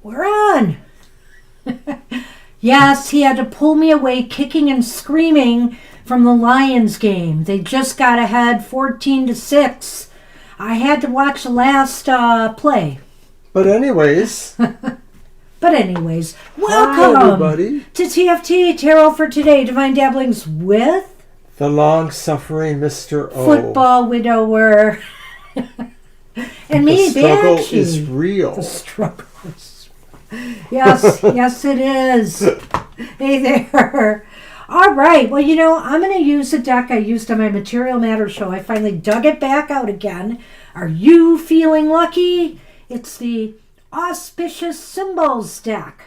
We're on. Yes, he had to pull me away kicking and screaming from the Lions game. They just got ahead 14-6. I had to watch the last play. But anyways, welcome hi everybody to TFT, Tarot for Today, Divine Dabblings with the long-suffering Mr. O. Football Widower. And me, The struggle Banshee. is real. The struggle is yes, it is. Hey there. All right. Well, I'm going to use a deck I used on my Material Matter show. I finally dug it back out again. Are you feeling lucky? It's the Auspicious Symbols deck.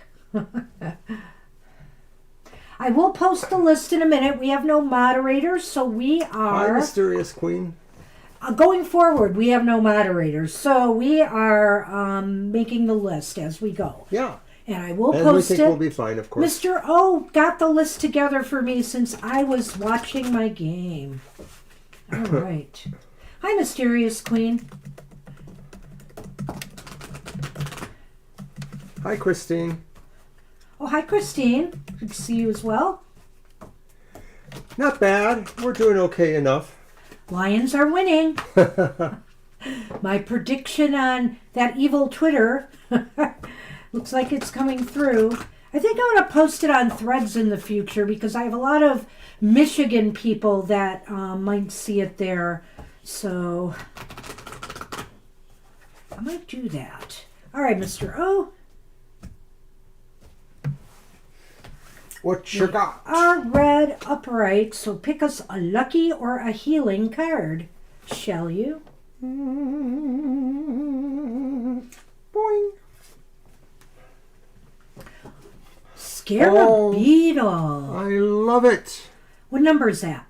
I will post the list in a minute. We have no moderators, so we are... Hi, Mysterious Queen. Going forward, we have no moderators, so we are making the list as we go. Yeah. And I will and post we think it. we'll be fine, of course. Mr. O got the list together for me since I was watching my game. All right. Hi, Mysterious Queen. Hi, Christine. Oh, hi, Christine. Good to see you as well. Not bad. We're doing okay enough. Lions are winning. My prediction on that evil Twitter looks like it's coming through. I think I'm going to post it on Threads in the future because I have a lot of Michigan people that might see it there. So I might do that. All right, Mr. O. What you got? Are red upright, so pick us a lucky or a healing card, shall you? Boing. Scarab Beetle. I love it. What number is that?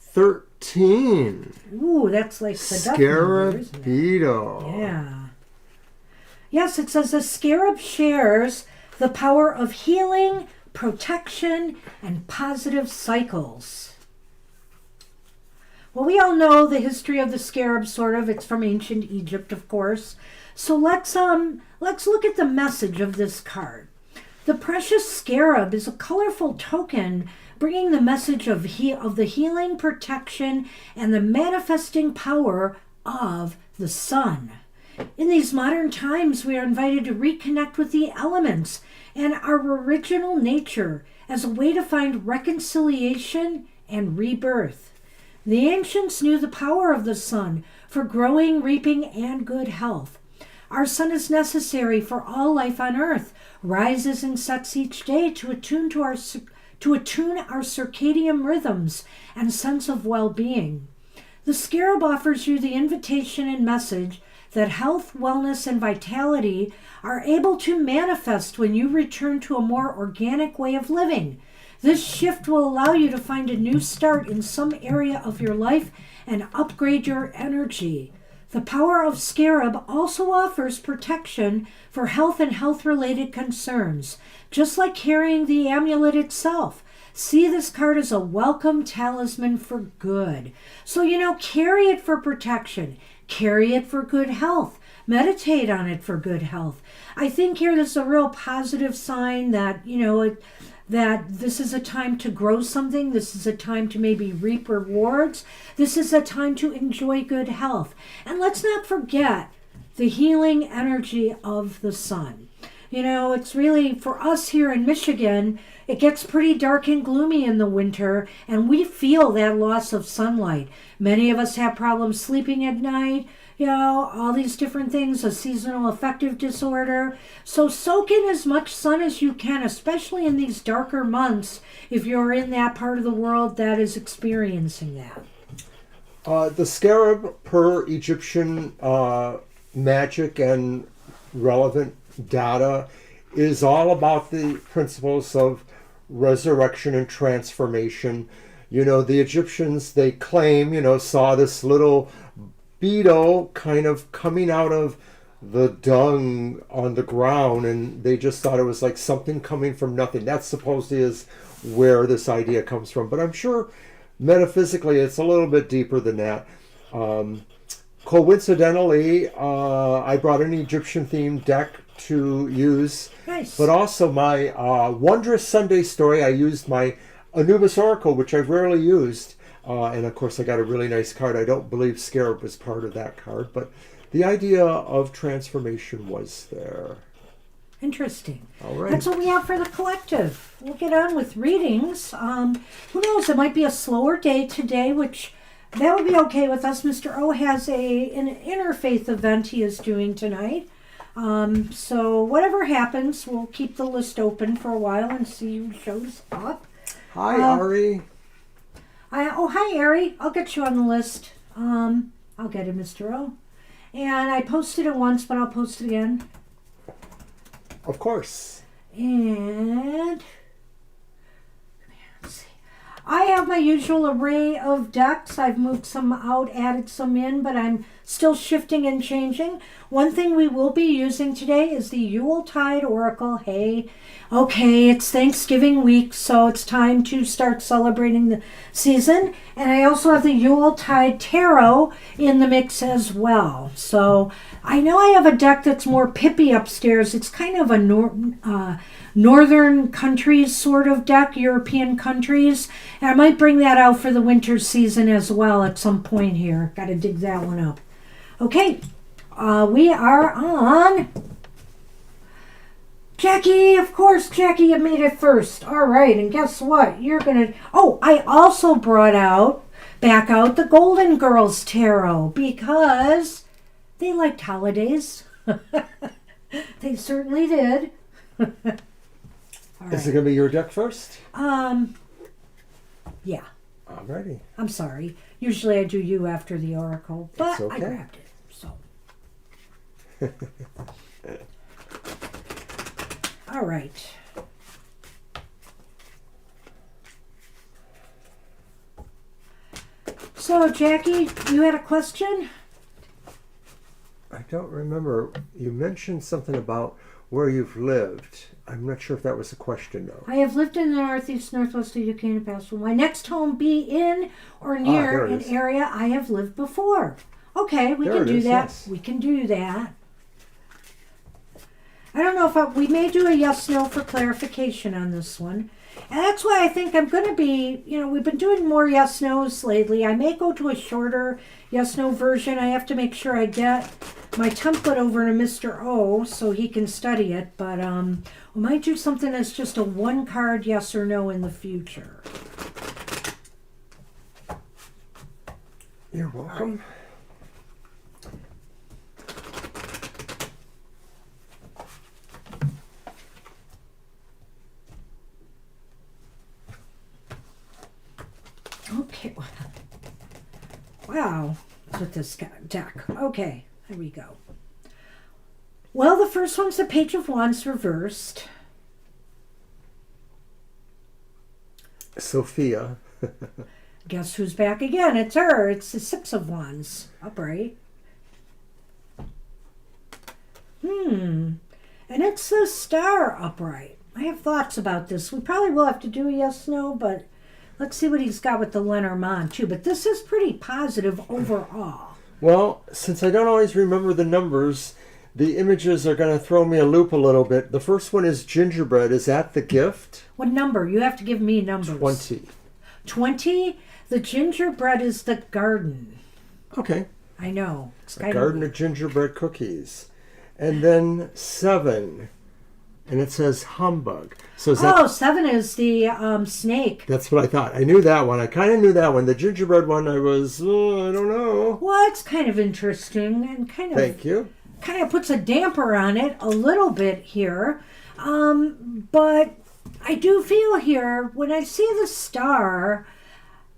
13. Ooh, that's like the duck number, Scarab isn't it? Beetle. Yeah. Yes, it says the scarab shares the power of healing, protection, and positive cycles. Well, we all know the history of the scarab, sort of. It's from ancient Egypt, of course. So let's look at the message of this card. The precious scarab is a colorful token bringing the message of the healing, protection, and the manifesting power of the sun. In these modern times, we are invited to reconnect with the elements and our original nature as a way to find reconciliation and rebirth. The ancients knew the power of the sun for growing, reaping, and good health. Our sun is necessary for all life on earth, rises and sets each day to attune our circadian rhythms and sense of well-being. The scarab offers you the invitation and message that health, wellness, and vitality are able to manifest when you return to a more organic way of living. This shift will allow you to find a new start in some area of your life and upgrade your energy. The power of scarab also offers protection for health and health-related concerns, just like carrying the amulet itself. See this card as a welcome talisman for good. So, carry it for protection. Carry it for good health. Meditate on it for good health. I think here this is a real positive sign that, that this is a time to grow something. This is a time to maybe reap rewards. This is a time to enjoy good health. And let's not forget the healing energy of the sun. It's really, for us here in Michigan, it gets pretty dark and gloomy in the winter, and we feel that loss of sunlight. Many of us have problems sleeping at night, all these different things, a seasonal affective disorder. So soak in as much sun as you can, especially in these darker months, if you're in that part of the world that is experiencing that. The scarab, per Egyptian magic and relevant data, is all about the principles of resurrection and transformation. The Egyptians, they claim, saw this little beetle kind of coming out of the dung on the ground, and they just thought it was like something coming from nothing. That supposedly is where this idea comes from. But I'm sure metaphysically it's a little bit deeper than that. Coincidentally, I brought an Egyptian-themed deck to use. Nice. But also my Wondrous Sunday Story, I used my Anubis Oracle, which I've rarely used. And of course, I got a really nice card. I don't believe Scarab was part of that card, but the idea of transformation was there. Interesting. All right. That's what we have for the collective. We'll get on with readings. Who knows? It might be a slower day today, which that would be okay with us. Mr. O has an interfaith event he is doing tonight. So whatever happens, we'll keep the list open for a while and see who shows up. Hi, Ari. Hi, Ari. I'll get you on the list. I'll get it, Mr. O. And I posted it once, but I'll post it again. Of course. And let's see. I have my usual array of decks. I've moved some out, added some in, but I'm still shifting and changing. One thing we will be using today is the Yuletide Oracle. Hey, okay, it's Thanksgiving week, so it's time to start celebrating the season. And I also have the Yuletide Tarot in the mix as well. So I know I have a deck that's more pippy upstairs. It's kind of a northern countries sort of deck, European countries. And I might bring that out for the winter season as well at some point here. Got to dig that one up. Okay, we are on Jackie. Of course, Jackie, you made it first. All right, and guess what? You're going to... Oh, I also brought back out the Golden Girls Tarot because they liked holidays. They certainly did. All right. Is it going to be your deck first? Yeah. Alrighty. I'm sorry. Usually I do you after the Oracle, but It's okay. I grabbed it. So. All right. So, Jackie, you had a question? I don't remember. You mentioned something about where you've lived. I'm not sure if that was a question, though. I have lived in the northeast, northwest of UK in the past. Will my next home be in or near an area I have lived before? Okay, we can do that. Yes. We can do that. I don't know if we may do a yes/no for clarification on this one. And that's why I think I'm going to be, we've been doing more yes/nos lately. I may go to a shorter yes/no version. I have to make sure I get my template over to Mr. O so he can study it. But we might do something that's just a one-card yes or no in the future. You're welcome. Okay. Wow. With this deck. Okay. Here we go. Well, the first one's the Page of Wands reversed. Sophia. Guess who's back again? It's her. It's the Six of Wands. Upright. And it's the Star upright. I have thoughts about this. We probably will have to do a yes/no, but let's see what he's got with the Lenormand, too. But this is pretty positive overall. Well, since I don't always remember the numbers, the images are going to throw me a loop a little bit. The first one is gingerbread. Is that the gift? What number? You have to give me numbers. 20. 20? The gingerbread is the garden. Okay. I know. It's A garden of gingerbread cookies. And then 7. And it says humbug. So is that... 7 is the snake. That's what I thought. I knew that one. I kind of knew that one. The gingerbread one, I was, I don't know. Well, it's kind of interesting and Thank you. Kind of puts a damper on it a little bit here. But I do feel here, when I see the star,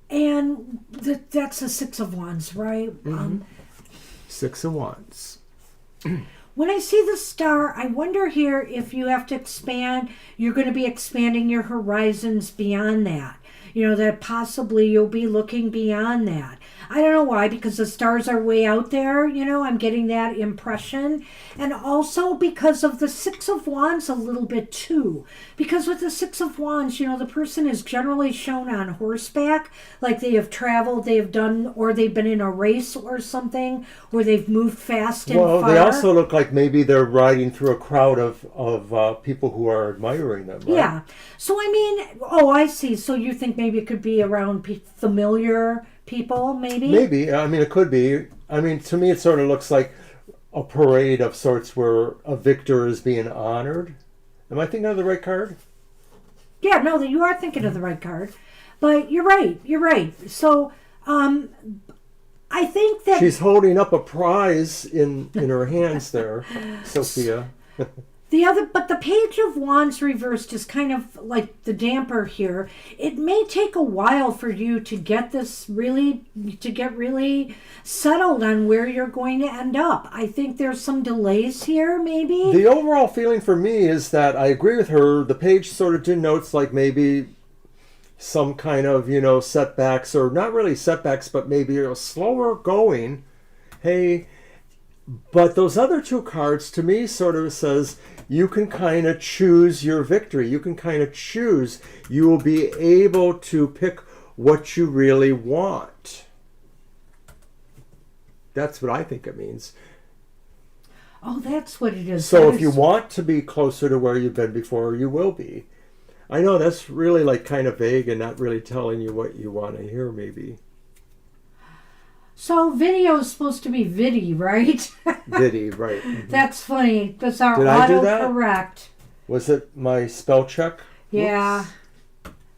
and that's the Six of Wands, right? Mm-hmm. 6 of Wands. When I see the star, I wonder here if you have to expand, you're going to be expanding your horizons beyond that. that possibly you'll be looking beyond that. I don't know why, because the stars are way out there, I'm getting that impression. And also because of the Six of Wands a little bit too. Because with the Six of Wands, the person is generally shown on horseback, like they have traveled, they've done, or they've been in a race or something, or they've moved fast and far. Well, they also look like maybe they're riding through a crowd of people who are admiring them, right? Yeah. So, I see. So you think maybe it could be around familiar people, maybe? Maybe. It could be. To me, it sort of looks like a parade of sorts where a victor is being honored. Am I thinking of the right card? Yeah, no, you are thinking of the right card. But you're right. So, I think that... She's holding up a prize in her hands there, Sophia. But the Page of Wands reversed is kind of like the damper here. It may take a while for you to get really settled on where you're going to end up. I think there's some delays here, maybe. The overall feeling for me is that I agree with her. The page sort of denotes like maybe some kind of, setbacks, or not really setbacks, but maybe a slower going. Hey, but those other two cards to me sort of says you can kind of choose your victory. You can kind of choose. You will be able to pick what you really want. That's what I think it means. Oh, that's what it is. So if you want to be closer to where you've been before, you will be. I know that's really like kind of vague and not really telling you what you want to hear, maybe. So video is supposed to be viddy, right? Viddy, right. Mm-hmm. That's funny. That's our Did I do that? autocorrect. Was it my spell check? Yeah.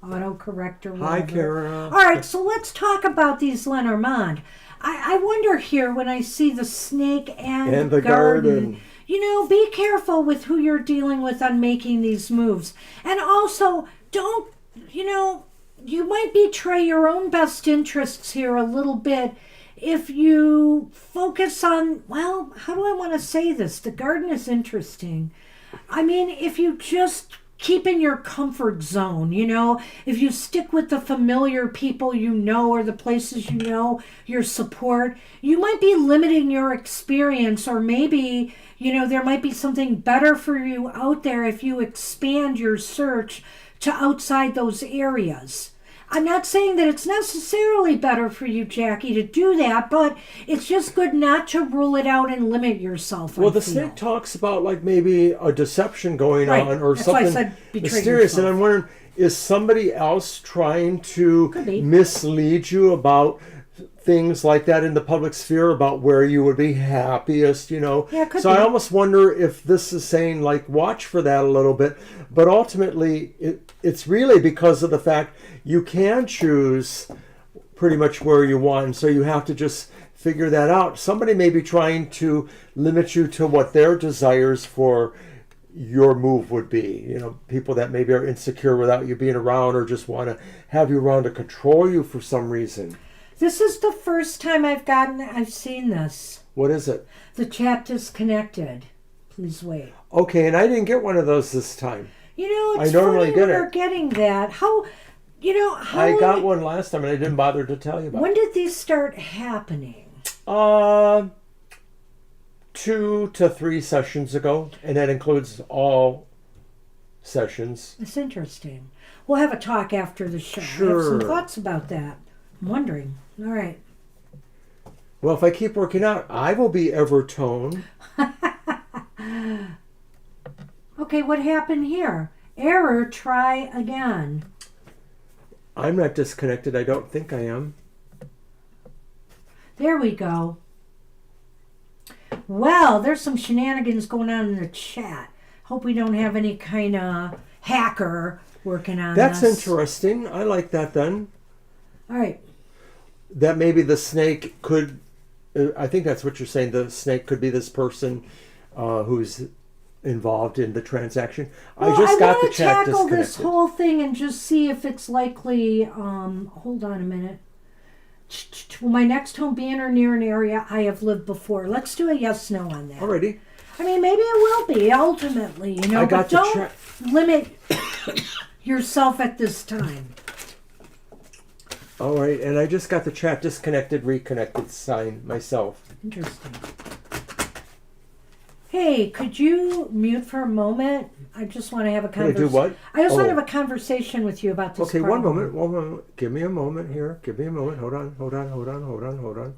Autocorrect or whatever. Hi, Kara. All right, so let's talk about these Lenormand. I wonder here when I see the snake and the garden. Be careful with who you're dealing with on making these moves. And also, don't, you might betray your own best interests here a little bit if you focus on, well, how do I want to say this? The garden is interesting. If you just keep in your comfort zone, if you stick with the familiar people or the places your support, you might be limiting your experience, or maybe, there might be something better for you out there if you expand your search to outside those areas. I'm not saying that it's necessarily better for you, Jackie, to do that, but it's just good not to rule it out and limit yourself. Well, the snake talks about like maybe a deception going on, or That's something why I said mysterious. yourself. And I'm wondering, is somebody else trying to mislead you about things like that in the public sphere, about where you would be happiest, Yeah, it could so be. I almost wonder if this is saying like watch for that a little bit, but ultimately it's really because of the fact you can choose pretty much where you want, and so you have to just figure that out. Somebody may be trying to limit you to what their desires for your move would be. People that maybe are insecure without you being around, or just want to have you around to control you for some reason. This is the first time I've seen this. What is it? The chat disconnected. Please wait. Okay, and I didn't get one of those this time. It's I normally funny get we're it. getting that. How I got one last time and I didn't bother to tell you about When it. did these start happening? 2 to 3 sessions ago, and that includes all sessions. It's interesting. We'll have a talk after the show. I have Sure. some thoughts about that. I'm wondering. All right. Well, if I keep working out, I will be Evertone. Okay, what happened here? Error, try again. I'm not disconnected. I don't think I am. There we go. Well, there's some shenanigans going on in the chat. Hope we don't have any kind of hacker working on That's this. interesting. I like that then. All right. That maybe the snake could, I think that's what you're saying, the snake could be this person who's involved in the transaction. Well, I just got the want to chat tackle disconnected. this whole thing and just see if it's likely. Hold on a minute. Will my next home be in or near an area I have lived before? Let's do a yes/no on that. Alrighty. Maybe it will be ultimately, I got but the don't limit yourself at this time. All right, and I just got the chat disconnected, reconnected sign myself. Interesting. Hey, could you mute for a moment? I just want to have a Can I conversation. do what? I just want to have a conversation with you about this. Okay, problem. one moment. Give me a moment here. Give me a moment. Hold on.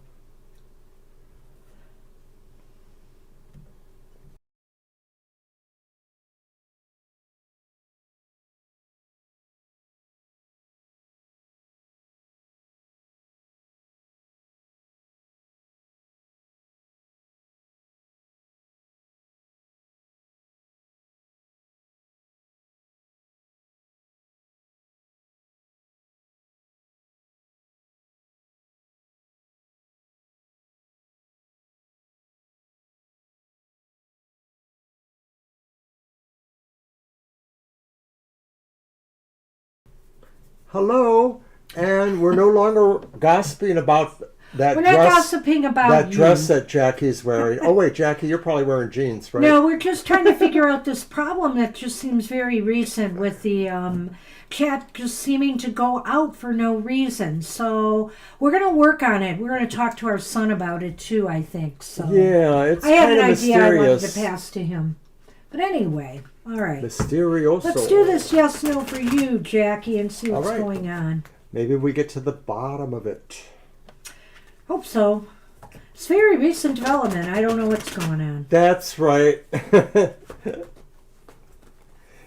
Hello, and we're no longer gossiping about that We're dress. not gossiping about that you. dress that Jackie's wearing. Oh wait, Jackie, you're probably wearing jeans, right? No, we're just trying to figure out this problem that just seems very recent with the chat just seeming to go out for no reason. So we're going to work on it. We're going to talk to our son about it too, I think. So Yeah, it's I had kind an of idea I wanted mysterious. to pass to him. But anyway, all right. Mysterioso. Let's do this yes, no for you, Jackie, and see what's All right. going on. Maybe we get to the bottom of it. Hope so. It's very recent development. I don't know what's going on. That's right.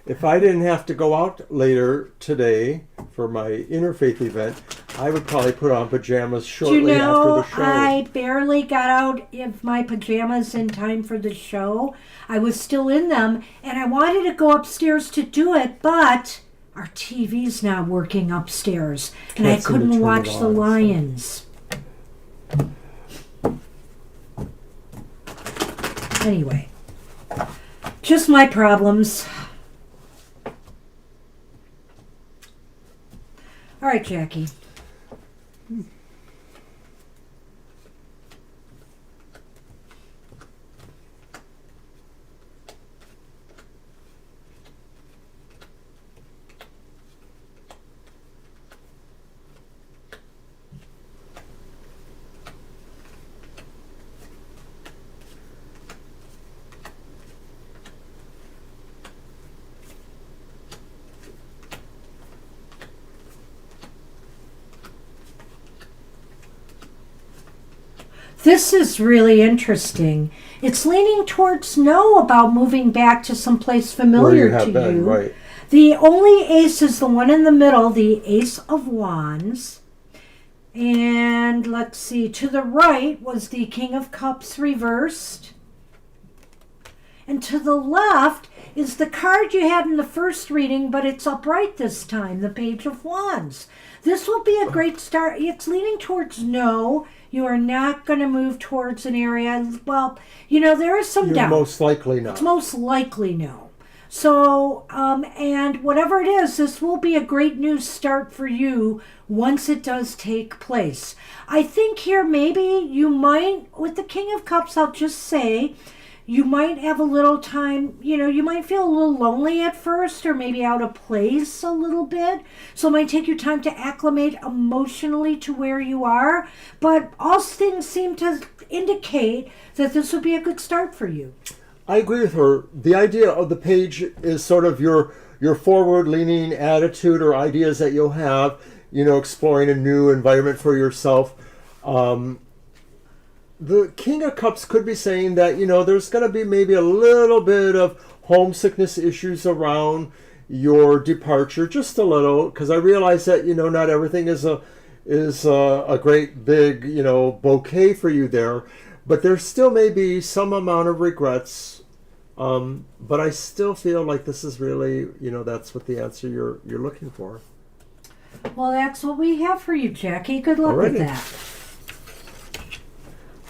If I didn't have to go out later today for my interfaith event, I would probably put on pajamas shortly Do you know, after the show. I barely got out of my pajamas in time for the show. I was still in them, and I wanted to go upstairs to do it, but our TV's not working upstairs, and I Can't seem to couldn't turn it watch the on, so- Lions. Anyway, just my problems. All right, Jackie. This is really interesting. It's leaning towards no about moving back to someplace Where familiar you have to been, you. right? The only ace is the one in the middle, the Ace of Wands. And let's see, to the right was the King of Cups reversed. And to the left is the card you had in the first reading, but it's upright this time, the Page of Wands. This will be a great start. It's leaning towards no. You are not going to move towards an area. Well, you know, there is some You're doubt. most likely not. It's most likely no. So, and whatever it is, this will be a great new start for you once it does take place. I think here maybe you might, with the King of Cups, I'll just say, you might have a little time, you know, you might feel a little lonely at first or maybe out of place a little bit. So it might take you time to acclimate emotionally to where you are. But all things seem to indicate that this would be a good start for you. I agree with her. The idea of the page is sort of your forward-leaning attitude or ideas that you'll have, you know, exploring a new environment for yourself. The King of Cups could be saying that, you know, there's going to be maybe a little bit of homesickness issues around your departure, just a little, because I realize that, you know, not everything is a great big, you know, bouquet for you there, but there still may be some amount of regrets. But I still feel like this is really, you know, that's what the answer you're looking for. Well, that's what we have for you, Jackie. Good luck with Alrighty. that.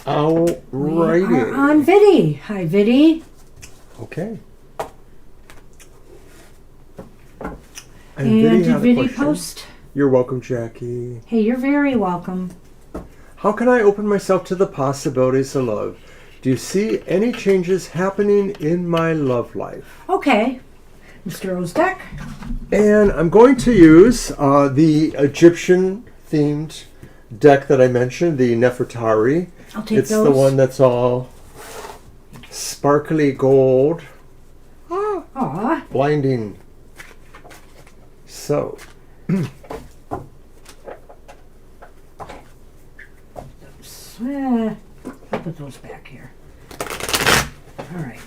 We Alrighty. are on Viddy. Hi, Viddy. Okay. And Viddy did had a Viddy question. post? You're welcome, Jackie. Hey, you're very welcome. How can I open myself to the possibilities of love? Do you see any changes happening in my love life? Okay, Mr. Ozdeck. And I'm going to use the Egyptian themed deck that I mentioned, the Nefertari. I'll take it's those. the one that's all sparkly gold. Aw. Blinding. So. I'll put those back here. All right.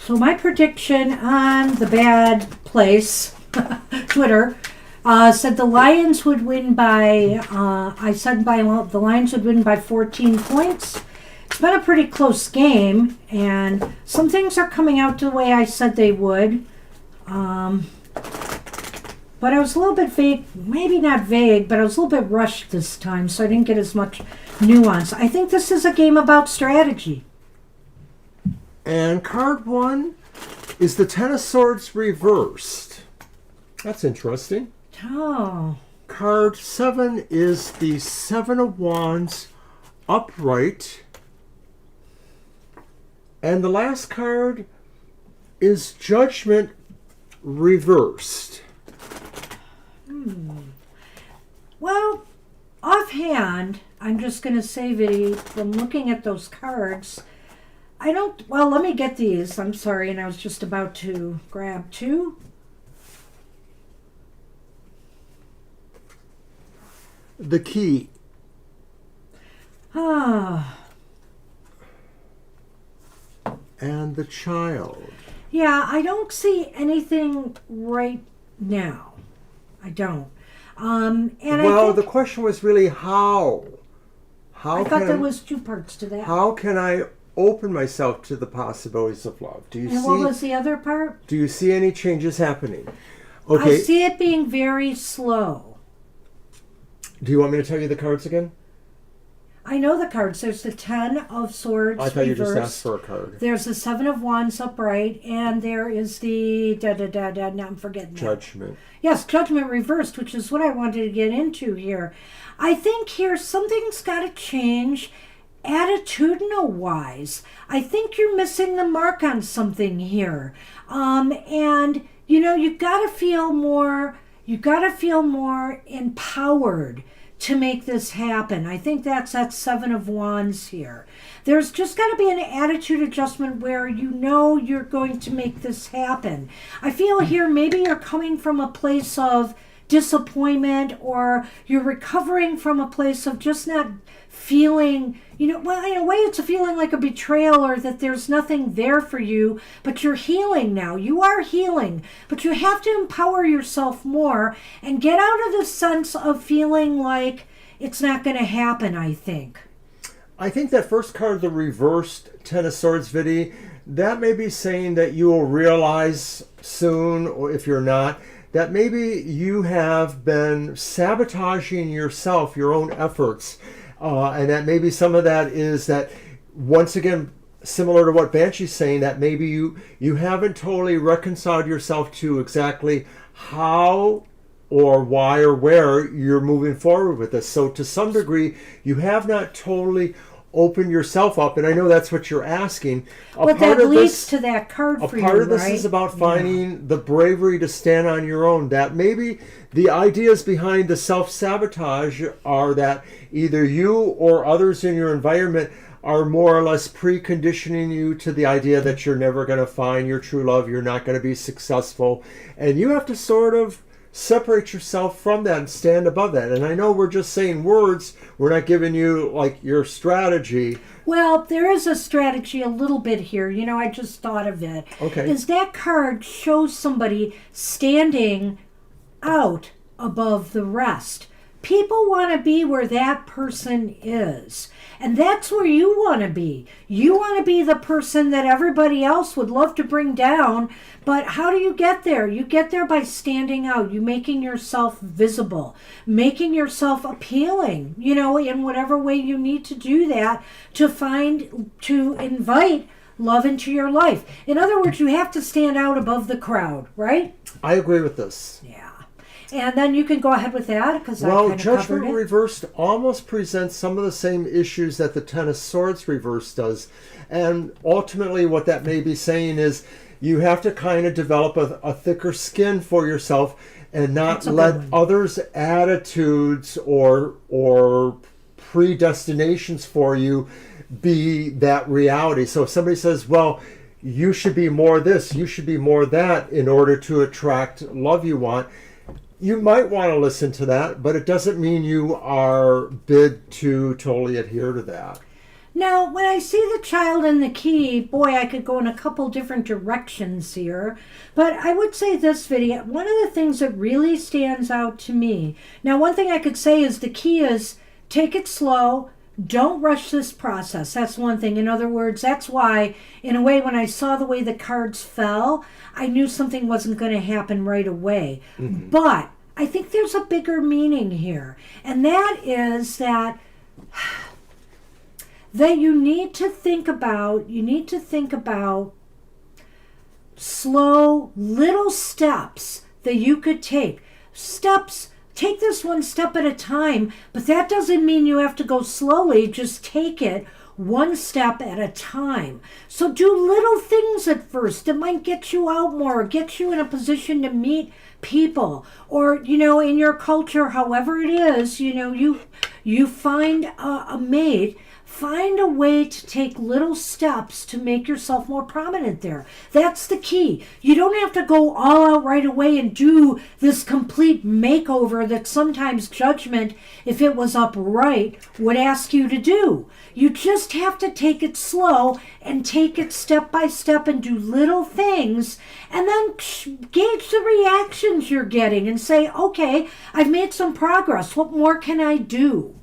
So my prediction on the bad place, Twitter, said the Lions would win by, the Lions would win by 14 points. It's been a pretty close game, and some things are coming out the way I said they would. But I was a little bit vague, maybe not vague, but I was a little bit rushed this time, so I didn't get as much nuance. I think this is a game about strategy. And card 1 is the Ten of Swords reversed. That's interesting. Oh. Card 7 is the Seven of Wands upright. And the last card is Judgment reversed. Well, offhand, I'm just going to say, Viddy, from looking at those cards, let me get these. I'm sorry, and I was just about to grab 2. The key. And the child. Yeah, I don't see anything right now. I don't. The question was really how. I thought there was 2 parts to that. How can I open myself to the possibilities of love? What was the other part? Do you see any changes happening? Okay. I see it being very slow. Do you want me to tell you the cards again? I know the cards. There's the 10 of Swords I thought reversed. you just asked for a card. There's the 7 of Wands upright, and there is the now I'm forgetting. Judgment. Yes, Judgment reversed, which is what I wanted to get into here. I think here something's got to change attitudinal-wise. I think you're missing the mark on something here. And, you've got to feel more empowered to make this happen. I think that's that 7 of Wands here. There's just got to be an attitude adjustment where you're going to make this happen. I feel here maybe you're coming from a place of disappointment, or you're recovering from a place of just not feeling, in a way it's a feeling like a betrayal, or that there's nothing there for you, but you're healing now. You are healing, but you have to empower yourself more and get out of the sense of feeling like it's not going to happen, I think. I think that first card, the reversed Ten of Swords, Viddy, that may be saying that you will realize soon, or if you're not, that maybe you have been sabotaging yourself, your own efforts. And that maybe some of that is that, once again, similar to what Banshee's saying, that maybe you haven't totally reconciled yourself to exactly how or why or where you're moving forward with this. So to some degree, you have not totally opened yourself up, and I know that's what you're asking. But that leads to that card for you, right? A part of this is about finding the bravery to stand on your own. That maybe the ideas behind the self-sabotage are that either you or others in your environment are more or less preconditioning you to the idea that you're never going to find your true love, you're not going to be successful, and you have to sort of separate yourself from that and stand above that. And I know we're just saying words, we're not giving you like your strategy. Well, there is a strategy a little bit here. I just thought of it. Okay. Is that card shows somebody standing out above the rest. People want to be where that person is. And that's where you want to be. You want to be the person that everybody else would love to bring down. But how do you get there? You get there by standing out. You making yourself visible. Making yourself appealing, in whatever way you need to do that to invite love into your life. In other words, you have to stand out above the crowd, right? I agree with this. Yeah. And then you can go ahead with that because I Well, kind of covered Judgment it. Reversed almost presents some of the same issues that the Ten of Swords Reversed does. And ultimately what that may be saying is you have to kind of develop a thicker skin for yourself and not let others' attitudes or predestinations for you be that reality. So if somebody says, well, you should be more this, you should be more that in order to attract love you want, you might want to listen to that, but it doesn't mean you are bid to totally adhere to that. Now, when I see the Child and the Key, boy, I could go in a couple different directions here. But I would say this video, one of the things that really stands out to me. Now, one thing I could say is the key is take it slow. Don't rush this process. That's one thing. In other words, that's why, in a way, when I saw the way the cards fell, I knew something wasn't going to happen right away. Mm-hmm. But I think there's a bigger meaning here. And that is that you need to think about slow little steps that you could take. Take this one step at a time, but that doesn't mean you have to go slowly. Just take it one step at a time. So do little things at first that might get you out more, get you in a position to meet people, or in your culture, however it is, you find a mate. Find a way to take little steps to make yourself more prominent there. That's the key. You don't have to go all out right away and do this complete makeover that sometimes Judgment, if it was upright, would ask you to do. You just have to take it slow and take it step by step and do little things and then gauge the reactions you're getting and say, okay, I've made some progress. What more can I do?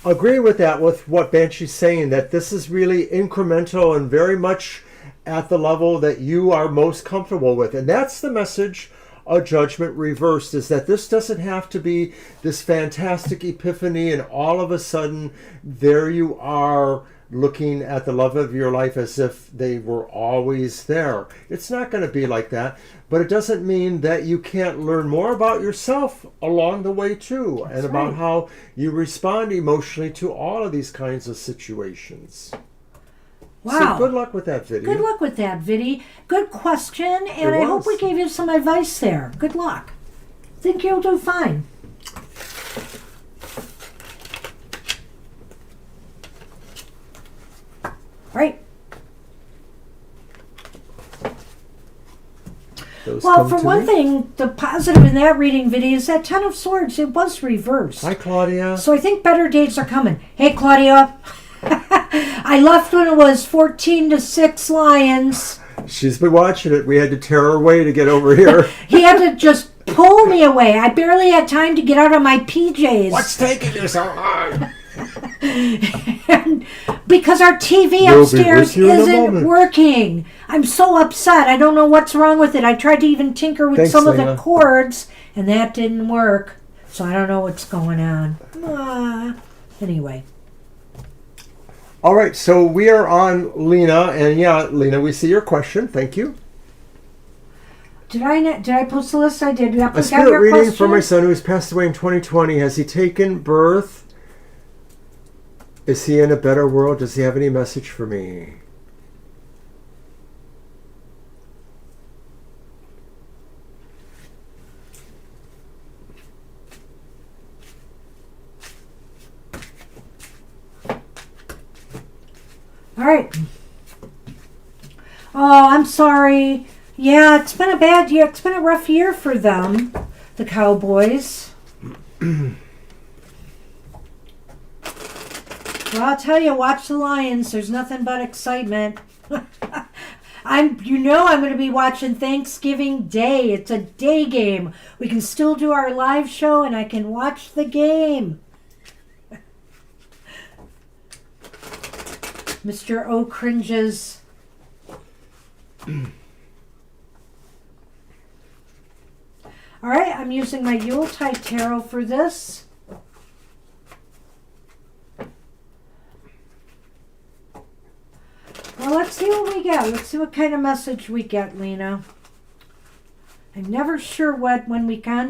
Agree with that, with what Banshee's saying, that this is really incremental and very much at the level that you are most comfortable with. And that's the message of Judgment Reversed, is that this doesn't have to be this fantastic epiphany and all of a sudden there you are looking at the love of your life as if they were always there. It's not going to be like that, but it doesn't mean that you can't learn more about yourself along the way too. That's and about right. How you respond emotionally to all of these kinds of situations. Wow. So good luck with that, Viddy. Good luck with that, Viddy. Good question, and I hope we gave you some advice there. Good luck. Think you'll do fine. Right. Well, for one thing, the positive in that reading video is that Ten of Swords, it was reversed. Hi, Claudia. So I think better days are coming. Hey, Claudia. I left when it was 14-6 Lions. She's been watching it. We had to tear her away to get over here. He had to just pull me away. I barely had time to get out of my PJs. What's taking you so long? And because our TV upstairs isn't working. I'm so upset. I don't know what's wrong with it. I tried to even tinker with some of the cords, and that didn't work. So I don't know what's going on. Anyway. All right, so we are on Lena, and yeah, Lena, we see your question. Thank you. Did I post the list? I did. A spirit reading for my son who has passed away in 2020. Has he taken birth? Is he in a better world? Does he have any message for me? All right. Oh, I'm sorry. Yeah, it's been a bad year. It's been a rough year for them, the Cowboys. Well, I'll tell you, watch the Lions. There's nothing but excitement. I'm going to be watching Thanksgiving Day. It's a day game. We can still do our live show, and I can watch the game. Mr. O cringes. All right, I'm using my Yuletide Tarot for this. Well, let's see what we get. Let's see what kind of message we get, Lena. I'm never sure when we try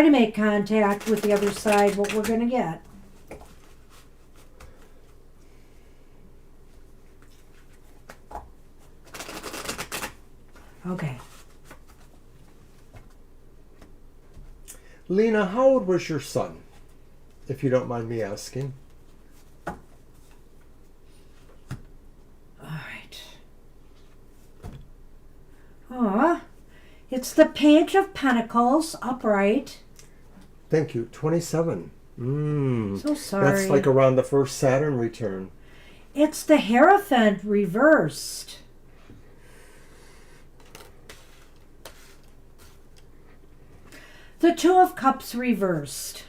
to make contact with the other side, what we're going to get. Okay. Lena, how old was your son, if you don't mind me asking? All right. It's the Page of Pentacles, upright. Thank you. 27. So sorry. That's like around the first Saturn return. It's the Hierophant reversed. The Two of Cups reversed.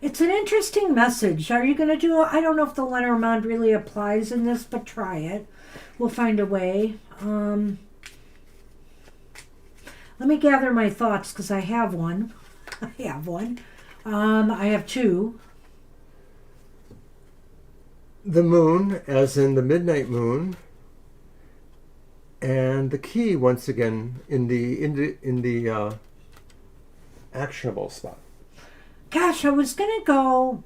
It's an interesting message. Are you going to do... I don't know if the Lenormand really applies in this, but try it. We'll find a way. Let me gather my thoughts because I have one. I have two. The moon, as in the midnight moon, and the key once again in the actionable spot. Gosh, I was going to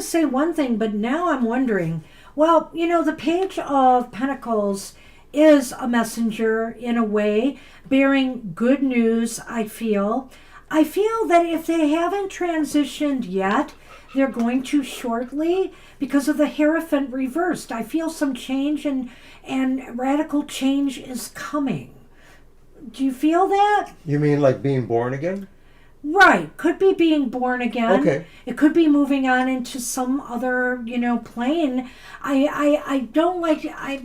say one thing, but now I'm wondering. Well, the Page of Pentacles is a messenger in a way, bearing good news, I feel. I feel that if they haven't transitioned yet, they're going to shortly because of the Hierophant reversed. I feel some change and radical change is coming. Do you feel that? You mean like being born again? Right. Could be being born again. Okay. It could be moving on into some other, plane. I don't like, I'm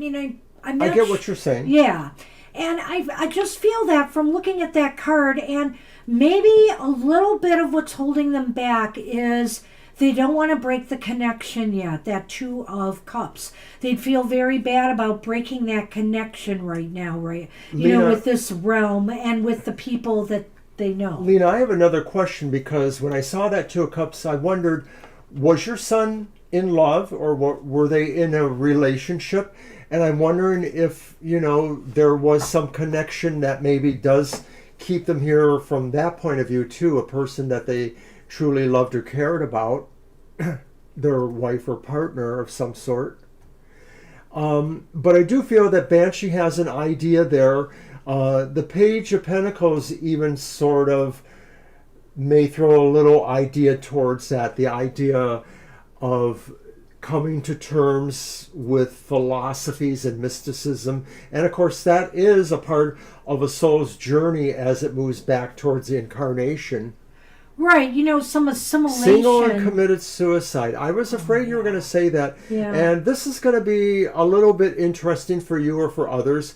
not I get what you're saying. Yeah. And I just feel that from looking at that card, and maybe a little bit of what's holding them back is they don't want to break the connection yet, that Two of Cups. They'd feel very bad about breaking that connection right now, right? Lena, with this realm and with the people that they know. Lena, I have another question, because when I saw that Two of Cups, I wondered, was your son in love, or were they in a relationship? And I'm wondering if, there was some connection that maybe does keep them here from that point of view too, a person that they truly loved or cared about, their wife or partner of some sort. But I do feel that Banshee has an idea there. The Page of Pentacles even sort of may throw a little idea towards that, the idea of coming to terms with philosophies and mysticism. And of course, that is a part of a soul's journey as it moves back towards the incarnation. Right, some assimilation. Single and committed suicide. I was afraid you were going to say that. Yeah. And this is going to be a little bit interesting for you or for others.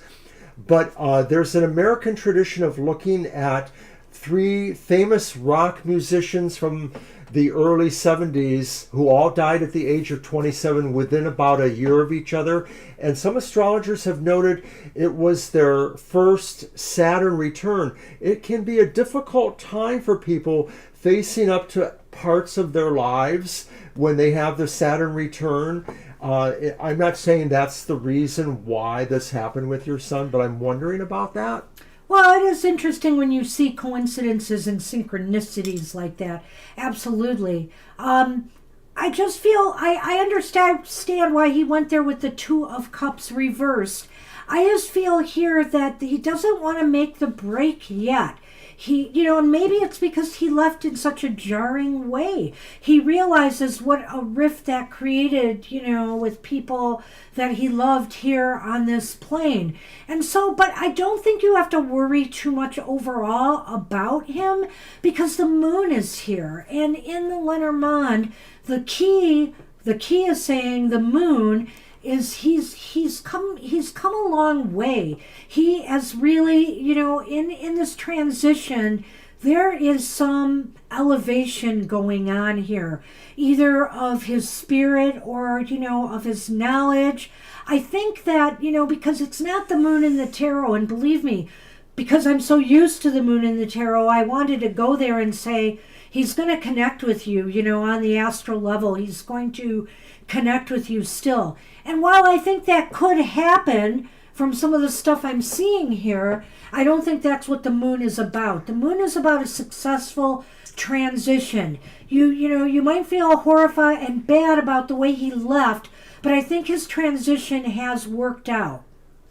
But there's an American tradition of looking at 3 famous rock musicians from the early 70s who all died at the age of 27 within about a year of each other. And some astrologers have noted it was their first Saturn return. It can be a difficult time for people facing up to parts of their lives when they have the Saturn return. I'm not saying that's the reason why this happened with your son, but I'm wondering about that. Well, it is interesting when you see coincidences and synchronicities like that. Absolutely. I just feel, I understand why he went there with the Two of Cups reversed. I just feel here that he doesn't want to make the break yet. And maybe it's because he left in such a jarring way. He realizes what a rift that created, with people that he loved here on this plane. And so, but I don't think you have to worry too much overall about him, because the moon is here. And in the Lenormand, the key is saying the moon is he's come a long way. He has really, in this transition, there is some elevation going on here, either of his spirit or, of his knowledge. I think that, because it's not the moon in the tarot, and believe me, because I'm so used to the moon in the tarot, I wanted to go there and say, He's going to connect with you, on the astral level. He's going to connect with you still. And while I think that could happen from some of the stuff I'm seeing here, I don't think that's what the moon is about. The moon is about a successful transition. You might feel horrified and bad about the way he left, but I think his transition has worked out.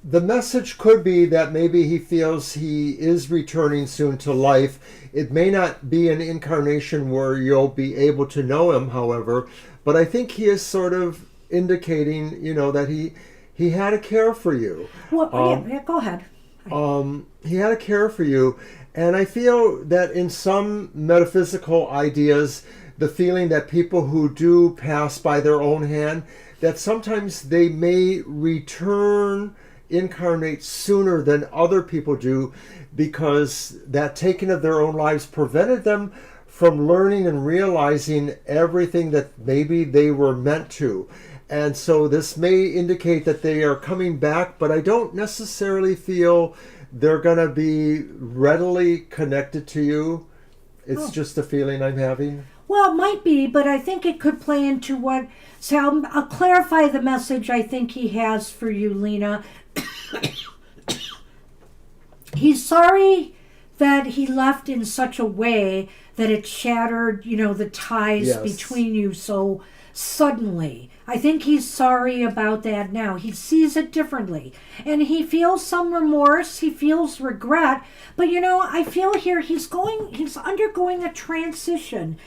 The message could be that maybe he feels he is returning soon to life. It may not be an incarnation where you'll be able to know him, however, but I think he is sort of indicating, that he had a care for you. Well, yeah, go ahead. He had a care for you, and I feel that in some metaphysical ideas, the feeling that people who do pass by their own hand, that sometimes they may incarnate sooner than other people do, because that taking of their own lives prevented them from learning and realizing everything that maybe they were meant to. And so this may indicate that they are coming back, but I don't necessarily feel they're going to be readily connected to you. It's just a feeling I'm having. Well, it might be, but I think it could play into what... So I'll clarify the message I think he has for you, Lena. He's sorry that he left in such a way that it shattered, the ties between you so suddenly. I think he's sorry about that now. He sees it differently. And he feels some remorse. He feels regret. But, I feel here he's undergoing a transition.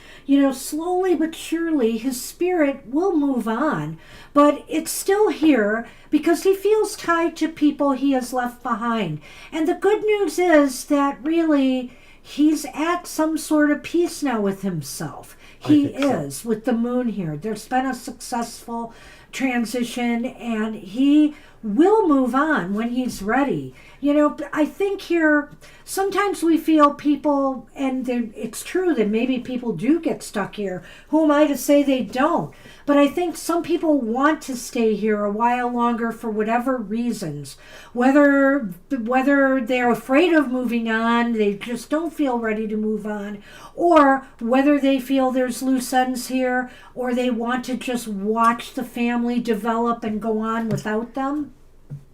Slowly but surely his spirit will move on. But it's still here because he feels tied to people he has left behind. And the good news is that really he's at some sort of peace now with himself. He is, with the moon here. There's been a successful transition, and he will move on when he's ready. I think here, sometimes we feel people, and it's true that maybe people do get stuck here. Who am I to say they don't? But I think some people want to stay here a while longer for whatever reasons. Whether they're afraid of moving on, they just don't feel ready to move on, or whether they feel there's loose ends here, or they want to just watch the family develop and go on without them.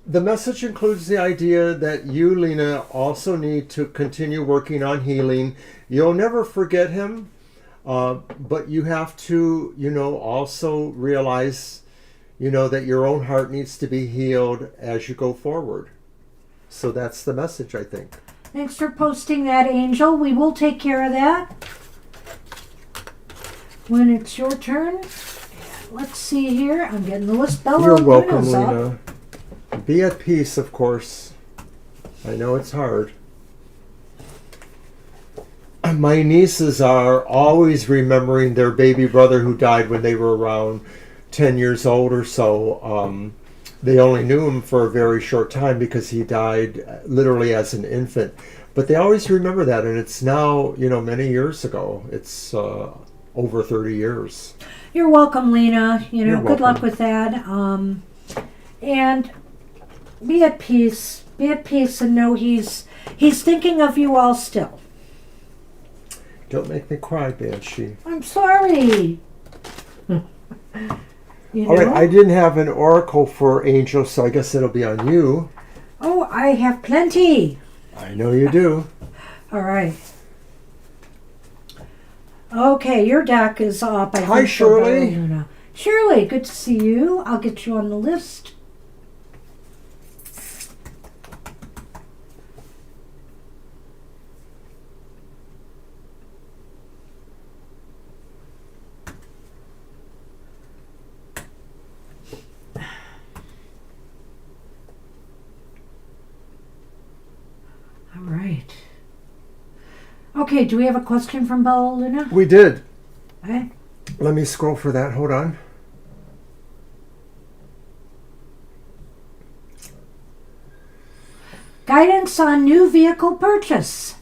The message includes the idea that you, Lena, also need to continue working on healing. You'll never forget him, but you have to, also realize, that your own heart needs to be healed as you go forward. So that's the message, I think. Thanks for posting that, Angel. We will take care of that when it's your turn. Let's see here. I'm getting the list. You're welcome, Lena. Be at peace, of course. I know it's hard. My nieces are always remembering their baby brother who died when they were around 10 years old or so. They only knew him for a very short time because he died literally as an infant. But they always remember that, and it's now, many years ago. It's over 30 years. You're welcome, Lena. You're good luck welcome. with that. And be at peace. Be at peace and know he's thinking of you all still. Don't make me cry, Banshee. I'm sorry. All right, I didn't have an oracle for Angel, so I guess it'll be on you. Oh, I have plenty. I know you do. All right. Okay, your deck is up. Hi, Shirley. Shirley, good to see you. I'll get you on the list. All right. Okay, do we have a question from Bella Luna? We did. Okay. Let me scroll for that. Hold on. Guidance on new vehicle purchase.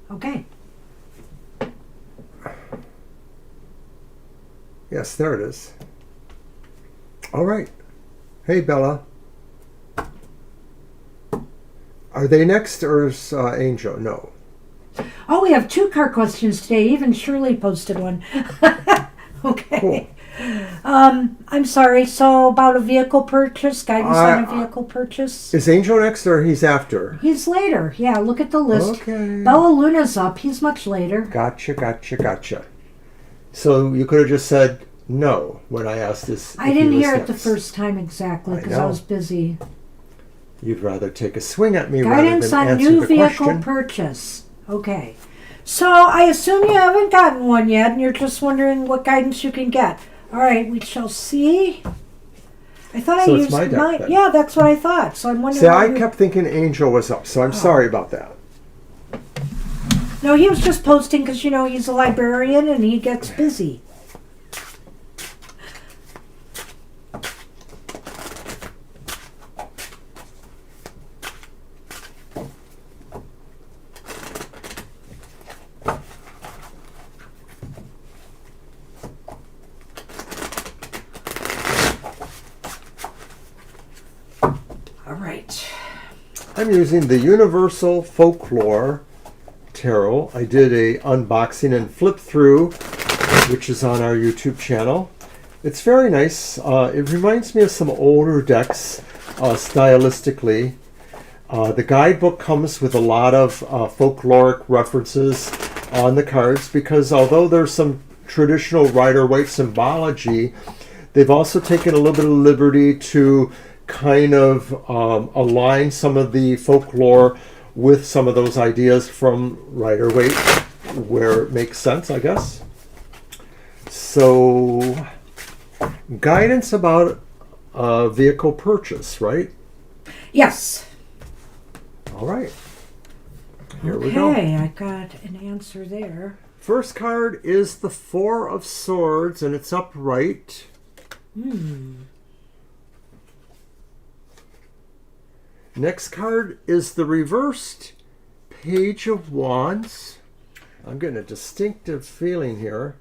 Okay. Yes, there it is. All right. Hey, Bella. Are they next or is Angel? No. Oh, we have 2 card questions today. Even Shirley posted one. Okay. Cool. I'm sorry. So about a vehicle purchase, guidance on a vehicle purchase. Is Angel next or he's after? He's later. Yeah, look at the list. Okay. Bella Luna's up. He's much later. Gotcha. So you could have just said no when I asked this. I didn't hear it the first time exactly because I was busy. You'd rather take a swing at me Guidance rather than on answer new the vehicle question. purchase. Okay. So I assume you haven't gotten one yet and you're just wondering what guidance you can get. All right, we shall see. I thought So I it's used my deck, then. Yeah, that's what I thought. So I'm wondering. See, I kept thinking Angel was up, so I'm sorry about that. No, he was just posting because, you know, he's a librarian and he gets busy. All right. I'm using the Universal Folklore Tarot. I did a unboxing and flip through, which is on our YouTube channel. It's very nice. It reminds me of some older decks stylistically. The guidebook comes with a lot of folkloric references on the cards because although there's some traditional Rider-Waite symbology, they've also taken a little bit of liberty to kind of align some of the folklore with some of those ideas from Rider-Waite where it makes sense, I guess. So, guidance about a vehicle purchase, right? Yes. All right. Here we go. Okay, I got an answer there. First card is the Four of Swords, and it's upright. Next card is the reversed Page of Wands. I'm getting a distinctive feeling here.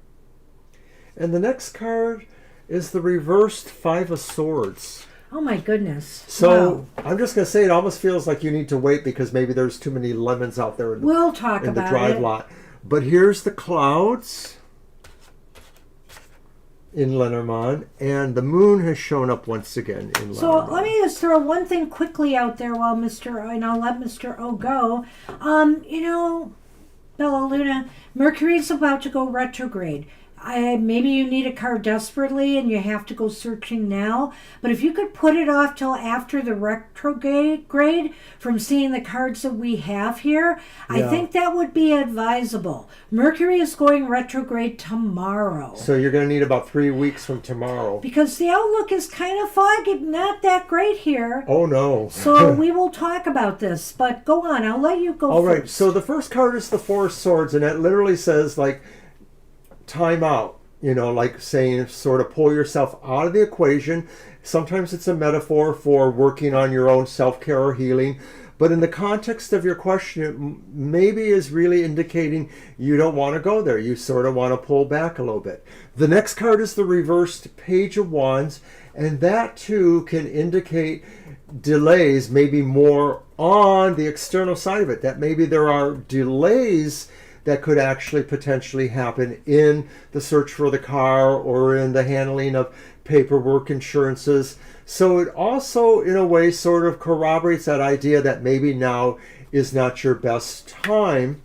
And the next card is the reversed Five of Swords. Oh my goodness. So Wow. I'm just going to say it almost feels like you need to wait because maybe there's too many lemons out there in the, We'll talk in the about drive it. lot. But here's the clouds in Lenormand, and the moon has shown up once again in Lenormand. So let me just throw one thing quickly out there while and I'll let Mr. O go. You know, Bella Luna, Mercury's about to go retrograde. Maybe you need a card desperately and you have to go searching now. But if you could put it off till after the retrograde from seeing the cards that we have here, I think that would be advisable. Mercury is going retrograde tomorrow. So you're going to need about 3 weeks from tomorrow. Because the outlook is kind of foggy, not that great here. Oh, no. So we will talk about this. But go on, I'll let you go All first. right, so the first card is the Four of Swords, and it literally says, like, time out, you know, like saying sort of pull yourself out of the equation. Sometimes it's a metaphor for working on your own self-care or healing, but in the context of your question, it maybe is really indicating you don't want to go there. You sort of want to pull back a little bit. The next card is the reversed Page of Wands, and that too can indicate delays, maybe more on the external side of it, that maybe there are delays that could actually potentially happen in the search for the car or in the handling of paperwork, insurances. So it also, in a way, sort of corroborates that idea that maybe now is not your best time.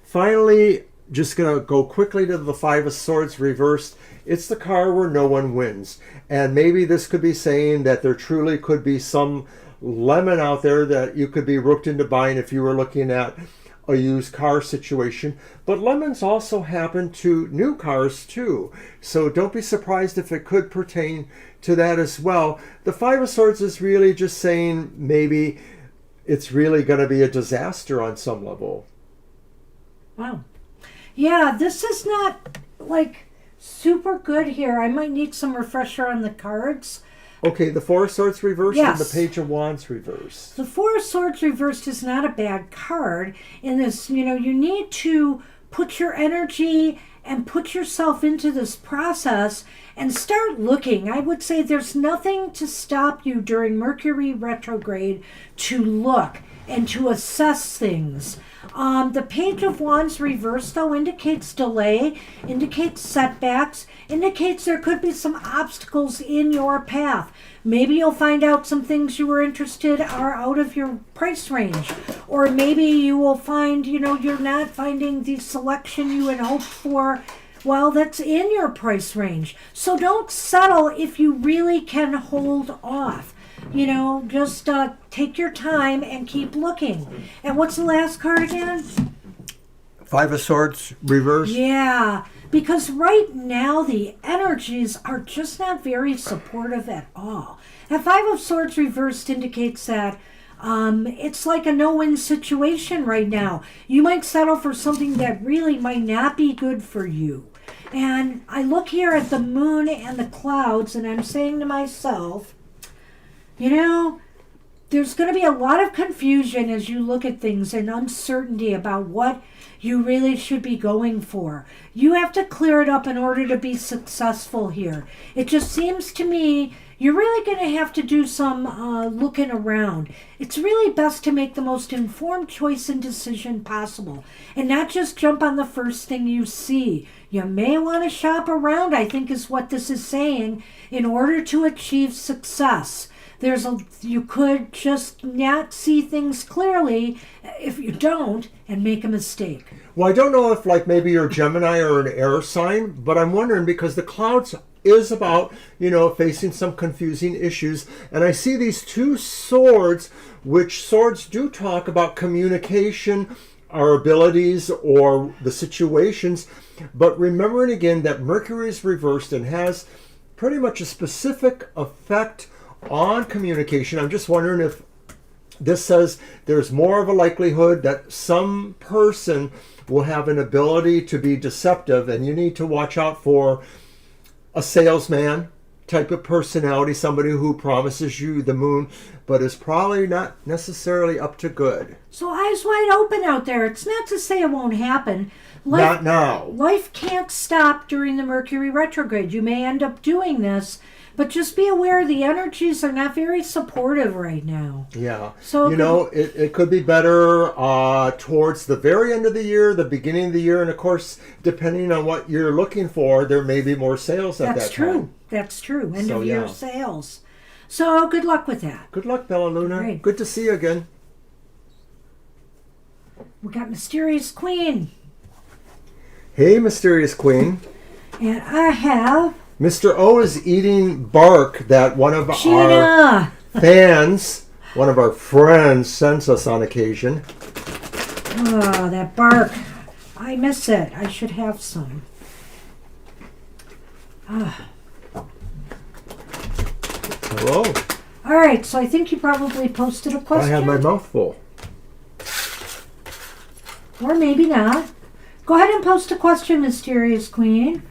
Finally, just going to go quickly to the Five of Swords reversed. It's the card where no one wins. And maybe this could be saying that there truly could be some lemon out there that you could be rooked into buying if you were looking at a used car situation, but lemons also happen to new cars too. So don't be surprised if it could pertain to that as well. The Five of Swords is really just saying maybe it's really going to be a disaster on some level. Wow. Yeah, this is not like super good here. I might need some refresher on the cards. Okay, the Four of Swords reversed and the Page of Wands reversed. The Four of Swords reversed is not a bad card. In this, you know, you need to put your energy and put yourself into this process and start looking. I would say there's nothing to stop you during Mercury retrograde to look and to assess things. The Page of Wands reversed, though, indicates delay, indicates setbacks, indicates there could be some obstacles in your path. Maybe you'll find out some things you were interested are out of your price range. Or maybe you will find, you're not finding the selection you had hoped for. Well, that's in your price range. So don't settle if you really can hold off. Just take your time and keep looking. And what's the last card again? Five of Swords reversed. Yeah, because right now the energies are just not very supportive at all. And Five of Swords reversed indicates that it's like a no-win situation right now. You might settle for something that really might not be good for you. And I look here at the moon and the clouds, and I'm saying to myself, there's going to be a lot of confusion as you look at things and uncertainty about what you really should be going for. You have to clear it up in order to be successful here. It just seems to me you're really going to have to do some looking around. It's really best to make the most informed choice and decision possible and not just jump on the first thing you see. You may want to shop around, I think is what this is saying, in order to achieve success. You could just not see things clearly if you don't and make a mistake. Well, I don't know if maybe you're a Gemini or an air sign, but I'm wondering because the clouds is about, facing some confusing issues. And I see these two swords, which swords do talk about communication, our abilities or the situations. But remembering again that Mercury is reversed and has pretty much a specific effect on communication. I'm just wondering if this says there's more of a likelihood that some person will have an ability to be deceptive, and you need to watch out for a salesman type of personality, somebody who promises you the moon, but is probably not necessarily up to good. So eyes wide open out there. It's not to say it won't happen. Not now. Life can't stop during the Mercury retrograde. You may end up doing this, but just be aware the energies are not very supportive right now. Yeah. So it could be better towards the very end of the year, the beginning of the year, and of course, depending on what you're looking for, there may be more sales at that time. That's true. That's true. End of year sales. So good luck with that. Good luck, Bella Luna. Great. Good to see you again. We got Mysterious Queen. Hey, Mysterious Queen. And I have... Mr. O is eating bark that one of Gina. our fans, one of our friends, sends us on occasion. Oh, that bark. I miss it. I should have some. Hello. All right, so I think you probably posted a question. I have my mouth full. Or maybe not. Go ahead and post a question, Mysterious Queen.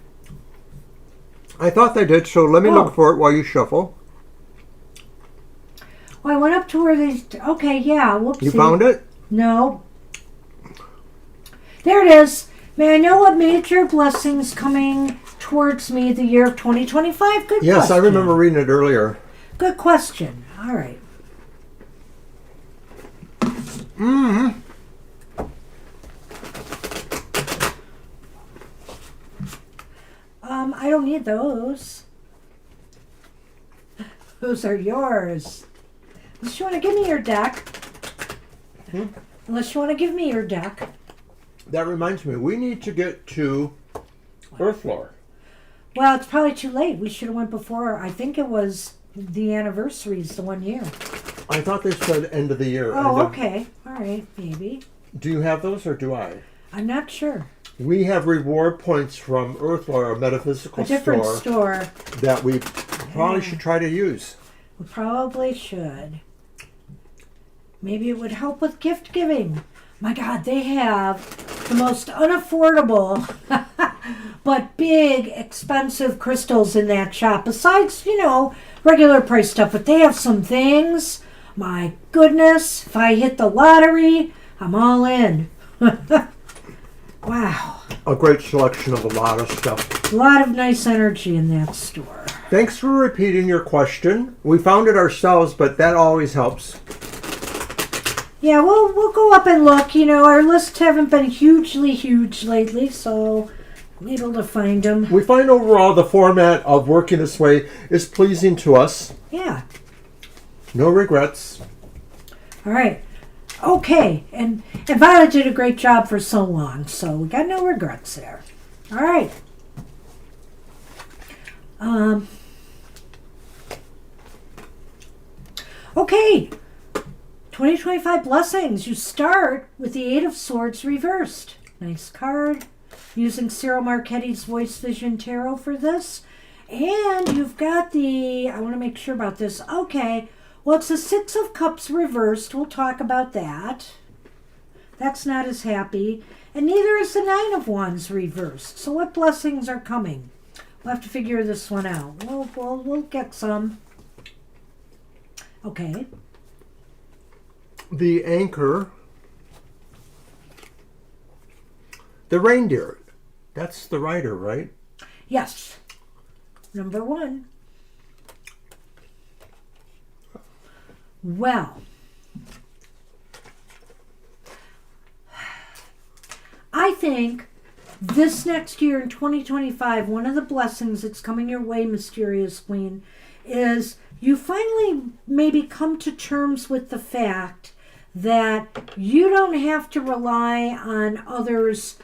I thought they did, so let me look for it while you shuffle. Well, I went up to where they... Okay, yeah, whoopsie. You found it? No. There it is. May I know what major blessings coming towards me the year of 2025? Good Yes, question. I remember reading it earlier. Good question. All right. Mm-hmm. I don't need those. Those are yours. Unless you want to give me your deck. Unless you want to give me your deck. That reminds me, we need to get to Earthlore. Well, it's probably too late. We should have went before. I think it was the anniversaries, the 1 year. I thought they said end of the year. Oh, okay. All right, maybe. Do you have those or do I? I'm not sure. We have reward points from Earthlore, a metaphysical A different store. that we probably should try to use. We probably should. Maybe it would help with gift giving. My God, they have the most unaffordable but big, expensive crystals in that shop. Besides, regular price stuff. But they have some things. My goodness, if I hit the lottery, I'm all in. Wow. A great selection of a lot of stuff. A lot of nice energy in that store. Thanks for repeating your question. We found it ourselves, but that always helps. Yeah, we'll go up and look. You know, our lists haven't been hugely huge lately, so I'm able to find them. We find overall the format of working this way is pleasing to us. Yeah. No regrets. All right. Okay. And Violet did a great job for so long, so we got no regrets there. All right. Okay. 2025 blessings. You start with the Eight of Swords reversed. Nice card. Using Cyril Marchetti's Voice Vision Tarot for this. And you've got the, I want to make sure about this. Okay. Well, it's the Six of Cups reversed. We'll talk about that. That's not as happy. And neither is the Nine of Wands reversed. So what blessings are coming? We'll have to figure this one out. We'll get some. Okay. The anchor. The reindeer. That's the rider, right? Yes. Number 1. Well, I think this next year in 2025, one of the blessings that's coming your way, Mysterious Queen, is you finally maybe come to terms with the fact that you don't have to rely on others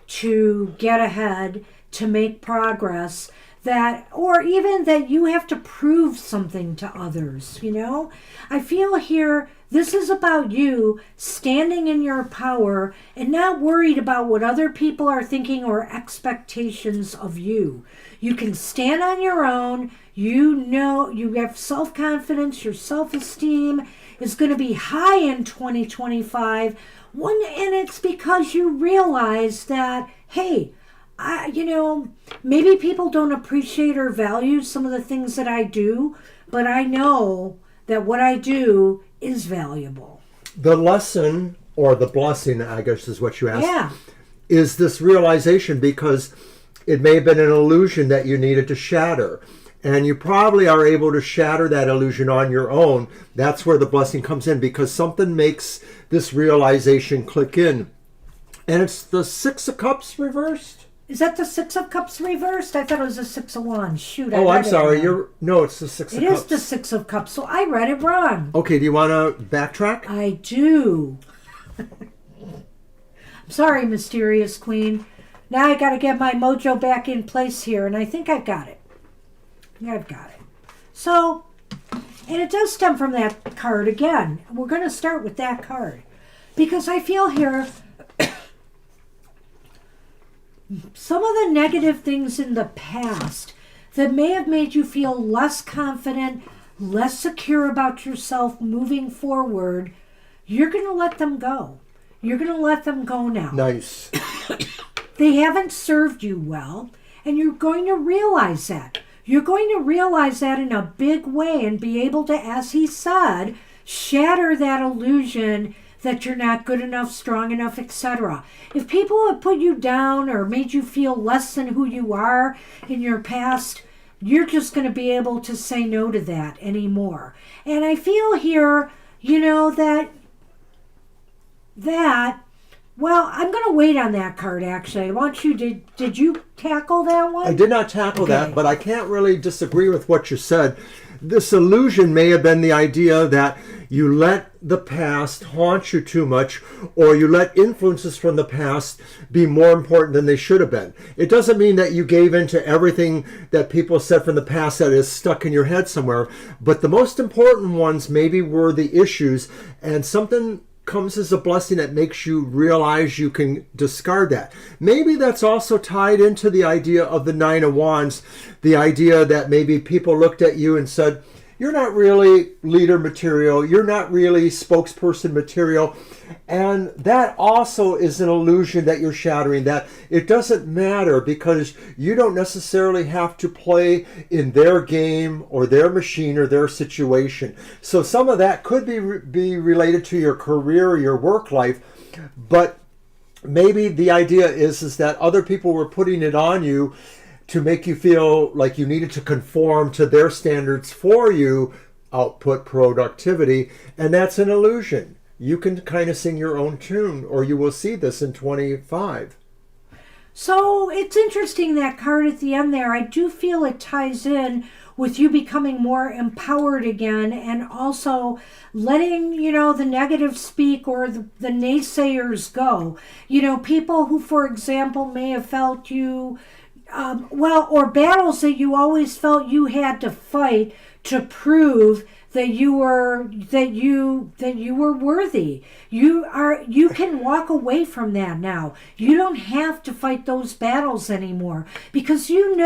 to get ahead, to make progress, that, or even that you have to prove something to others, you know? I feel here this is about you standing in your power and not worried about what other people are thinking or expectations of you. You can stand on your own. You know, you have self-confidence, your self-esteem is going to be high in 2025. And it's because you realize that, hey, maybe people don't appreciate or value some of the things that I do, but I know that what I do is valuable. The lesson, or the blessing, I guess is what you asked, Yeah. is this realization, because it may have been an illusion that you needed to shatter. And you probably are able to shatter that illusion on your own. That's where the blessing comes in, because something makes this realization click in. And it's the Six of Cups reversed. Is that the Six of Cups reversed? I thought it was the Six of Wands. Shoot, Oh, I'm sorry. Wrong. No, it's the Six of Cups. It is the Six of Cups, so I read it wrong. Okay, do you want to backtrack? I do. I'm sorry, Mysterious Queen. Now I got to get my mojo back in place here, and I think I've got it. I've got it. So, and it does stem from that card again. We're going to start with that card. Because I feel here, some of the negative things in the past that may have made you feel less confident, less secure about yourself moving forward, you're going to let them go. You're going to let them go now. Nice. They haven't served you well, and you're going to realize that. You're going to realize that in a big way and be able to, as he said, shatter that illusion that you're not good enough, strong enough, etc. If people have put you down or made you feel less than who you are in your past, you're just going to be able to say no to that anymore. And I feel here, well, I'm going to wait on that card, actually. I want you to, did you tackle that one? I did not tackle that, but I can't really disagree with what you said. This illusion may have been the idea that you let the past haunt you too much, or you let influences from the past be more important than they should have been. It doesn't mean that you gave in to everything that people said from the past that is stuck in your head somewhere, but the most important ones maybe were the issues, and something comes as a blessing that makes you realize you can discard that. Maybe that's also tied into the idea of the Nine of Wands, the idea that maybe people looked at you and said, you're not really leader material, you're not really spokesperson material. And that also is an illusion that you're shattering, that it doesn't matter because you don't necessarily have to play in their game or their machine or their situation. So some of that could be related to your career or your work life, but maybe the idea is that other people were putting it on you to make you feel like you needed to conform to their standards for you, output, productivity, and that's an illusion. You can kind of sing your own tune, or you will see this in 25. So it's interesting, that card at the end there. I do feel it ties in with you becoming more empowered again, and also letting, the negative speak, or the naysayers go. People who, for example, may have felt you, or battles that you always felt you had to fight to prove that you were worthy. You can walk away from that now. You don't have to fight those battles anymore, because in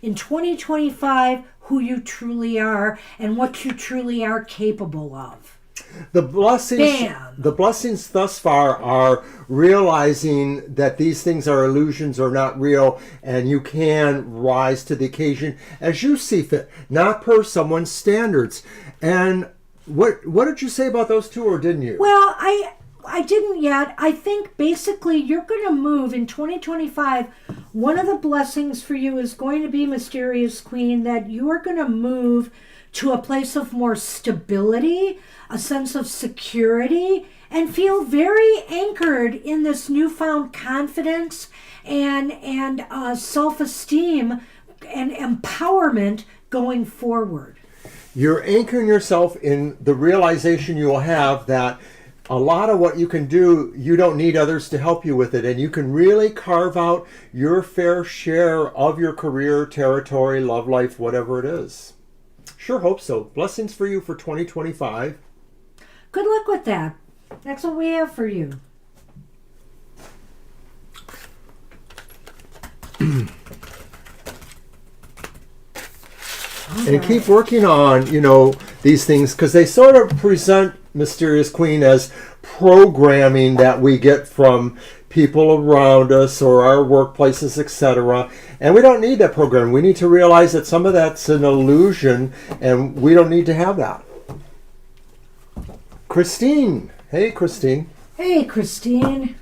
2025 who you truly are and what you truly are capable of. The blessings thus far are realizing that these things are illusions or not real, and you can rise to the occasion as you see fit, not per someone's standards. And what did you say about those two, or didn't you? Well, I didn't yet. I think basically you're going to move in 2025. One of the blessings for you is going to be, Mysterious Queen, that you are going to move to a place of more stability, a sense of security, and feel very anchored in this newfound confidence and self-esteem and empowerment going forward. You're anchoring yourself in the realization you will have that a lot of what you can do, you don't need others to help you with it, and you can really carve out your fair share of your career, territory, love life, whatever it is. Sure hope so. Blessings for you for 2025. Good luck with that. That's what we have for you. And keep working on, these things, because they sort of present Mysterious Queen as programming that we get from people around us or our workplaces, etc. And we don't need that programming. We need to realize that some of that's an illusion, and we don't need to have that. Christine. Hey, Christine. Hey, Christine.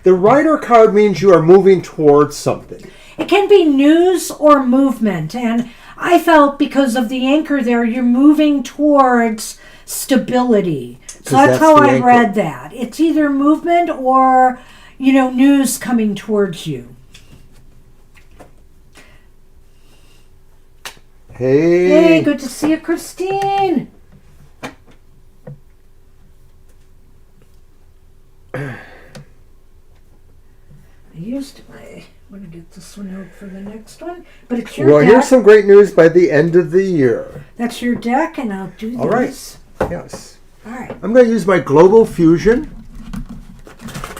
The Rider card means you are moving towards something. It can be news or movement, and I felt because of the anchor there, you're moving towards stability. So that's how I read that. It's either movement or, news coming towards you. Hey, good to see you, Christine. I'm going to get this one out for the next one. But it's your deck. Well, here's some great news by the end of the year. That's your deck, and I'll do this. All right. Yes. All right. I'm going to use my Global Fusion.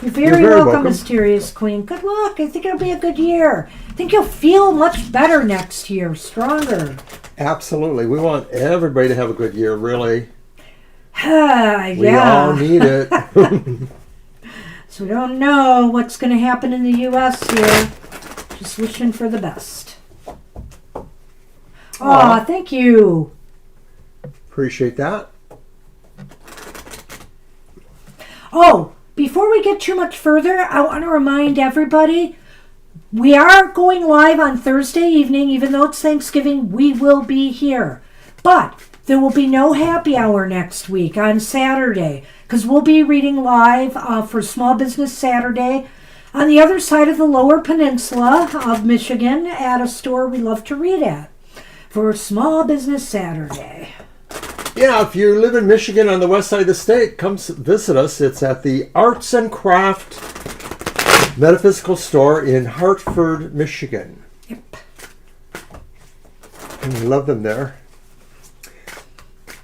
You're very welcome, Mysterious Queen. Good luck. I think it'll be a good year. I think you'll feel much better next year, stronger. Absolutely. We want everybody to have a good year, really. Yeah. We all need it. So we don't know what's going to happen in the U.S. here. Just wishing for the best. Aw, thank you. Appreciate that. Oh, before we get too much further, I want to remind everybody, we are going live on Thursday evening. Even though it's Thanksgiving, we will be here. But there will be no happy hour next week on Saturday, because we'll be reading live for Small Business Saturday on the other side of the Lower Peninsula of Michigan at a store we love to read at for Small Business Saturday. Yeah, if you live in Michigan on the west side of the state, come visit us. It's at the Arts and Craft Metaphysical Store in Hartford, Michigan. Yep. And we love them there.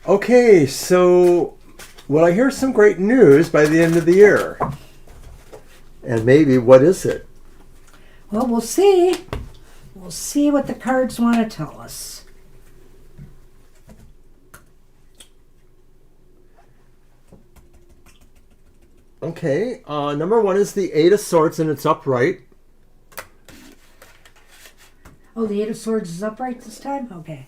Okay, so will I hear some great news by the end of the year? And maybe, what is it? Well, we'll see. We'll see what the cards want to tell us. Okay, number one is the Eight of Swords, and it's upright. Oh, the Eight of Swords is upright this time? Okay.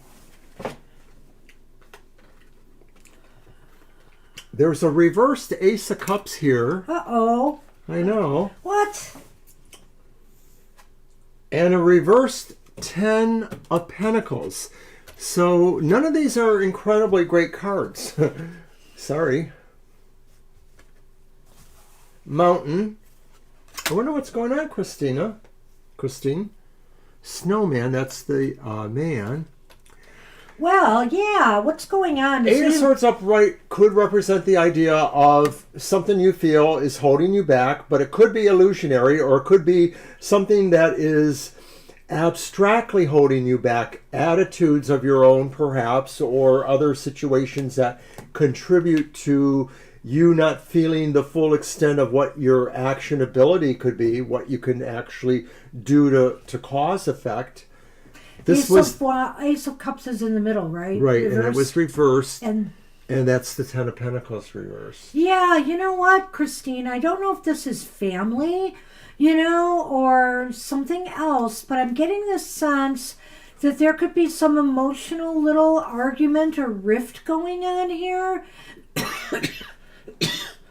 there's a reversed Ace of Cups here. Uh-oh. I know. What? And a reversed 10 of Pentacles. So none of these are incredibly great cards. Sorry. Mountain. I wonder what's going on, Christine. Snowman, that's the man. Well, yeah, what's going on? Eight of Swords upright could represent the idea of something you feel is holding you back, but it could be illusionary, or it could be something that is abstractly holding you back, attitudes of your own perhaps, or other situations that contribute to you not feeling the full extent of what your action ability could be, what you can actually do to cause effect. This Ace of Cups is in the middle, right? Right, reversed. And it was reversed. And that's the 10 of Pentacles reversed. Yeah, you know what, Christine? I don't know if this is family, or something else, but I'm getting this sense that there could be some emotional little argument or rift going on here.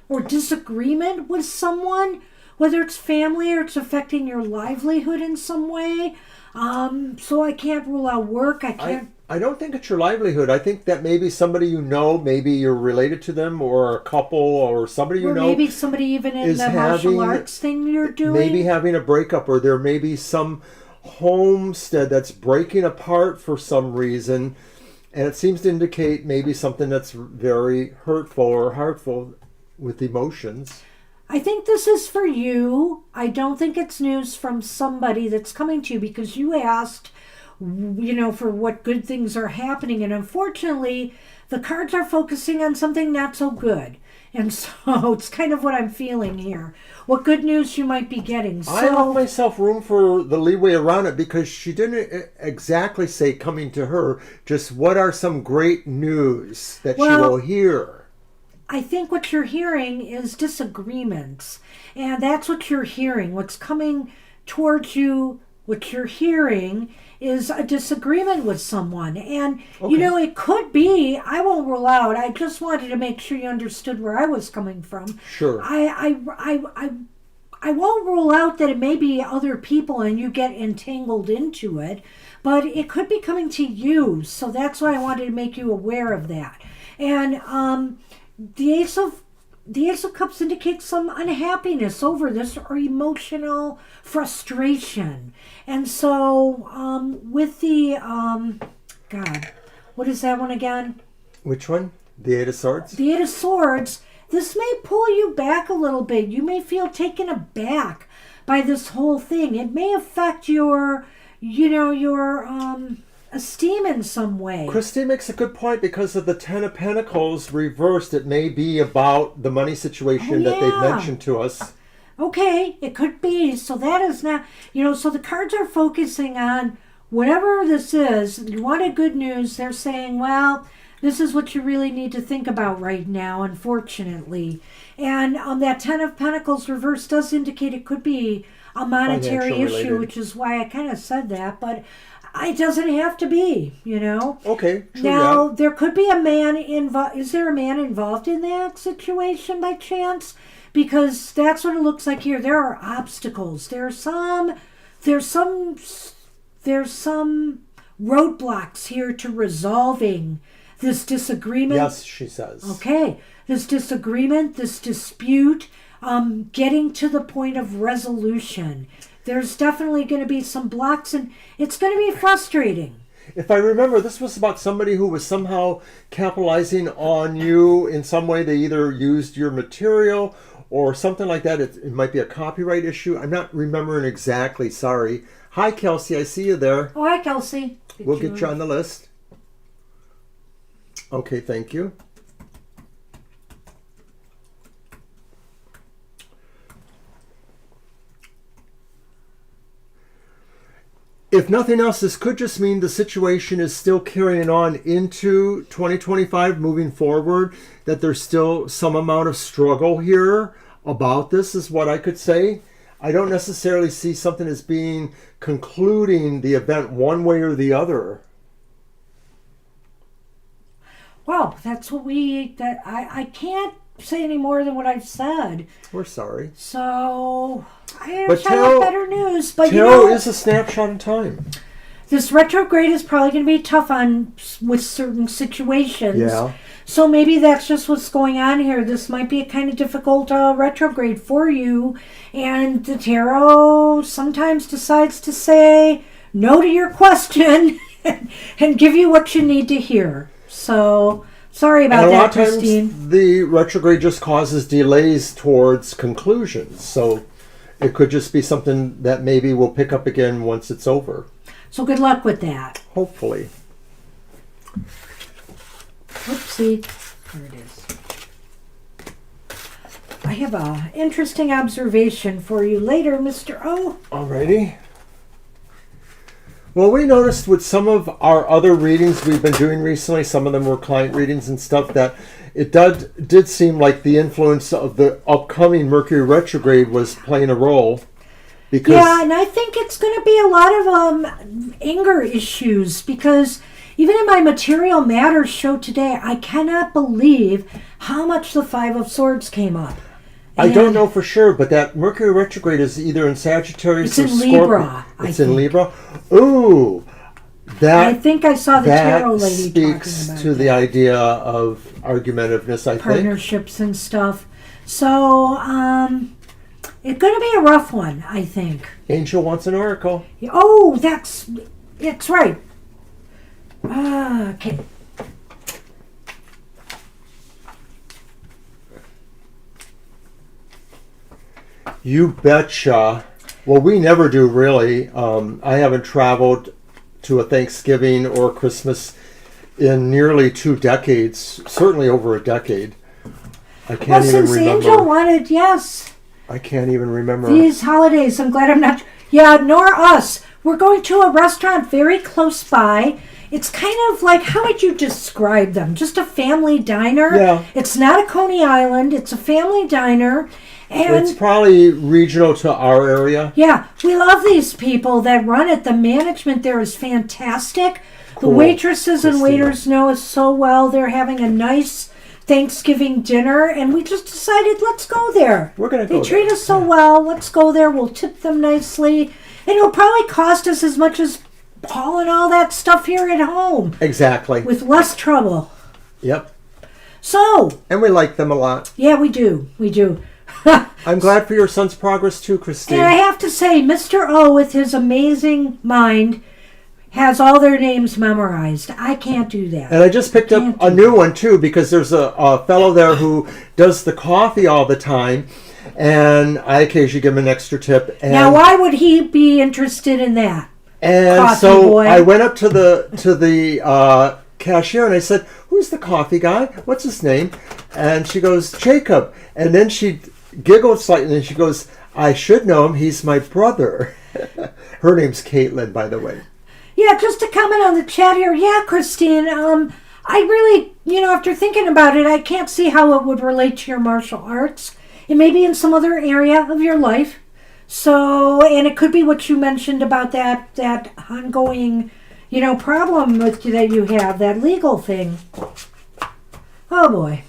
Or disagreement with someone, whether it's family or it's affecting your livelihood in some way. So I can't rule out work. I don't think it's your livelihood. I think that maybe somebody you know, maybe you're related to them, or a couple, or somebody you know. Or maybe somebody even in the martial arts thing you're doing. Maybe having a breakup, or there may be some homestead that's breaking apart for some reason. And it seems to indicate maybe something that's very hurtful or heartful with emotions. I think this is for you. I don't think it's news from somebody that's coming to you, because you asked, for what good things are happening. And unfortunately, the cards are focusing on something not so good. And so it's kind of what I'm feeling here. What good news you might be getting. So, I left myself room for the leeway around it, because she didn't exactly say coming to her, just what are some great news that she will hear. I think what you're hearing is disagreements. And that's what you're hearing. What's coming towards you, what you're hearing is a disagreement with someone. And, it could be, I won't rule out, I just wanted to make sure you understood where I was coming from. Sure. I won't rule out that it may be other people and you get entangled into it, but it could be coming to you. So that's why I wanted to make you aware of that. And, the Ace of Cups indicates some unhappiness over this, or emotional frustration. And so with the, what is that one again? Which one? The Eight of Swords? The Eight of Swords. This may pull you back a little bit. You may feel taken aback by this whole thing. It may affect your esteem in some way. Christine makes a good point, because of the 10 of Pentacles reversed. It may be about the money situation that they've mentioned to us. Okay, it could be. So that is not, so the cards are focusing on whatever this is. You wanted good news. They're saying, well, this is what you really need to think about right now, unfortunately. And that 10 of Pentacles reversed does indicate it could be a monetary issue, which is why I kind of said that. But it doesn't have to be, Okay. True. Now, there could be a man involved. Is there a man involved in that situation by chance? Because that's what it looks like here. There are obstacles. There's some roadblocks here to resolving this disagreement. Yes, she says. Okay. This disagreement, this dispute, getting to the point of resolution. There's definitely going to be some blocks, and it's going to be frustrating. If I remember, this was about somebody who was somehow capitalizing on you in some way. They either used your material or something like that. It might be a copyright issue. I'm not remembering exactly. Sorry. Hi, Kelsey. I see you there. Oh, hi, Kelsey. We'll get you on the list. Okay, thank you. If nothing else, this could just mean the situation is still carrying on into 2025, moving forward, that there's still some amount of struggle here about this, is what I could say. I don't necessarily see something as being concluding the event one way or the other. Well, that's what I can't say any more than what I've said. We're sorry. So, I But have better news. But tarot is a snapshot in time. This retrograde is probably going to be tough with certain situations. Yeah. So maybe that's just what's going on here. This might be a kind of difficult retrograde for you. And the tarot sometimes decides to say no to your question and give you what you need to hear. So, sorry about that, Christine. A lot of times the retrograde just causes delays towards conclusions. So it could just be something that maybe we'll pick up again once it's over. So good luck with that. Hopefully. Oopsie. There it is. I have an interesting observation for you later, Mr. O. Alrighty. Well, we noticed with some of our other readings we've been doing recently, some of them were client readings and stuff, that it did seem like the influence of the upcoming Mercury retrograde was playing a role. Because yeah, and I think it's going to be a lot of anger issues, because even in my Material Matters show today, I cannot believe how much the Five of Swords came up. I don't know for sure, but that Mercury retrograde is either in Sagittarius or It's in Scorpio. Libra. It's in Libra. Ooh, I think I saw the tarot lady talking about that speaks to the idea of argumentiveness, I think. Partnerships and stuff. So, it's going to be a rough one, I think. Angel wants an oracle. Oh, that's right. Okay. You betcha. Well, we never do really. I haven't traveled to a Thanksgiving or Christmas in nearly 2 decades, certainly over a decade. I can't even Since remember. Angel wanted, yes. I can't even remember. These holidays, I'm glad I'm not. Yeah, nor us. We're going to a restaurant very close by. It's kind of like, how would you describe them? Just a family diner? Yeah. It's not a Coney Island. It's a family diner. And It's probably regional to our area. yeah, we love these people that run it. The management there is fantastic. Cool. The waitresses and Christina. waiters know us so well. They're having a nice Thanksgiving dinner, and we just decided, let's go there. We're going to go They treat there. us so well. Let's go there. We'll tip them nicely. And it'll probably cost us as much as hauling all that stuff here at home Exactly. with less trouble. Yep. So, And we like them a lot. yeah, we do. We do. I'm glad for your son's progress too, Christine. And I have to say, Mr. O, with his amazing mind, has all their names memorized. I can't do that. And I just picked up a new one too, because there's a fellow there who does the coffee all the time, and I occasionally give him an extra tip. And, Now, why would he be interested in that? and Coffee so boy. I went up to the cashier and I said, "Who's the coffee guy? What's his name?" And she goes, "Jacob." And then she giggled slightly and she goes, "I should know him. He's my brother." Her name's Caitlin, by the way. Yeah, just to comment on the chat here. Yeah, Christine, I really, after thinking about it, I can't see how it would relate to your martial arts. It may be in some other area of your life. So, and it could be what you mentioned about that ongoing, problem that you have, that legal thing. Oh, boy.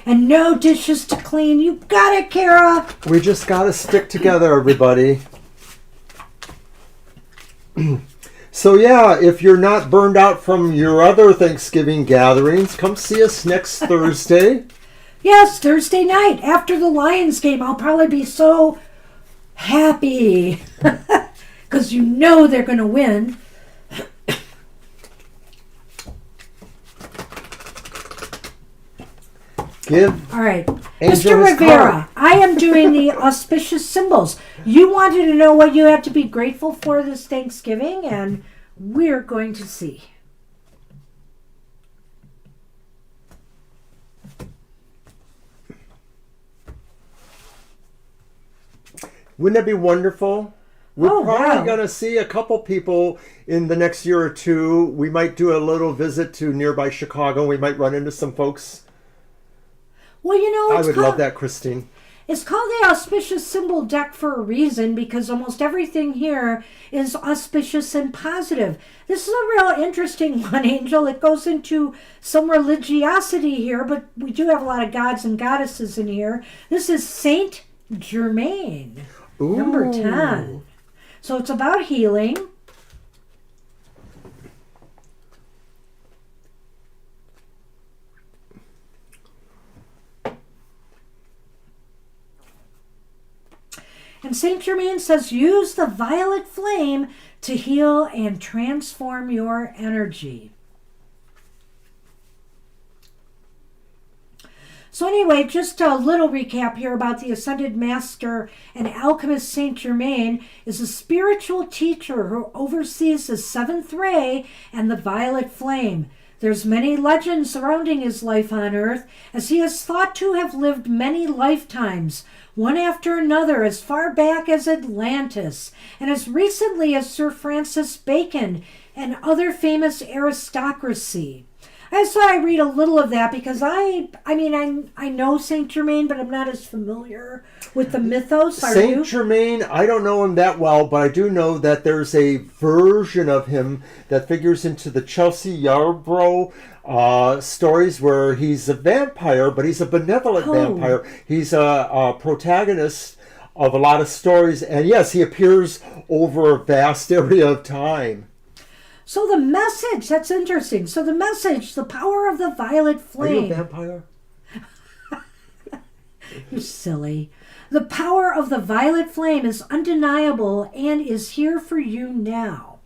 And no dishes to clean. You got it, Kara. We just got to stick together, everybody. So yeah, if you're not burned out from your other Thanksgiving gatherings, come see us next Thursday. Yes, Thursday night after the Lions game. I'll probably be so happy because they're going to win. All right. Angel Mr. his Rivera, card. I am doing the auspicious symbols. You wanted to know what you have to be grateful for this Thanksgiving, and we're going to see. Wouldn't that be wonderful? We're probably wow. going to see a couple people in the next year or two. We might do a little visit to nearby Chicago. We might run into some folks. Well, I would love that, Christine. It's called the auspicious symbol deck for a reason, because almost everything here is auspicious and positive. This is a real interesting one, Angel. It goes into some religiosity here, but we do have a lot of gods and goddesses in here. This is Saint Germain, number 10. So it's about healing. And Saint Germain says, use the violet flame to heal and transform your energy. So anyway, just a little recap here about the Ascended Master and Alchemist Saint Germain is a spiritual teacher who oversees the seventh ray and the violet flame. There's many legends surrounding his life on Earth, as he is thought to have lived many lifetimes, one after another, as far back as Atlantis, and as recently as Sir Francis Bacon and other famous aristocracy. I just thought I'd read a little of that because I know Saint Germain, but I'm not as familiar with the mythos. Are you? Saint Germain, I don't know him that well, but I do know that there's a version of him that figures into the Chelsea Yarbrough stories where he's a vampire, but he's a benevolent vampire. He's a protagonist of a lot of stories, and yes, he appears over a vast area of time. So the message, that's interesting. So the message, the power of the violet flame. Are you a vampire? You're silly. The power of the violet flame is undeniable and is here for you now.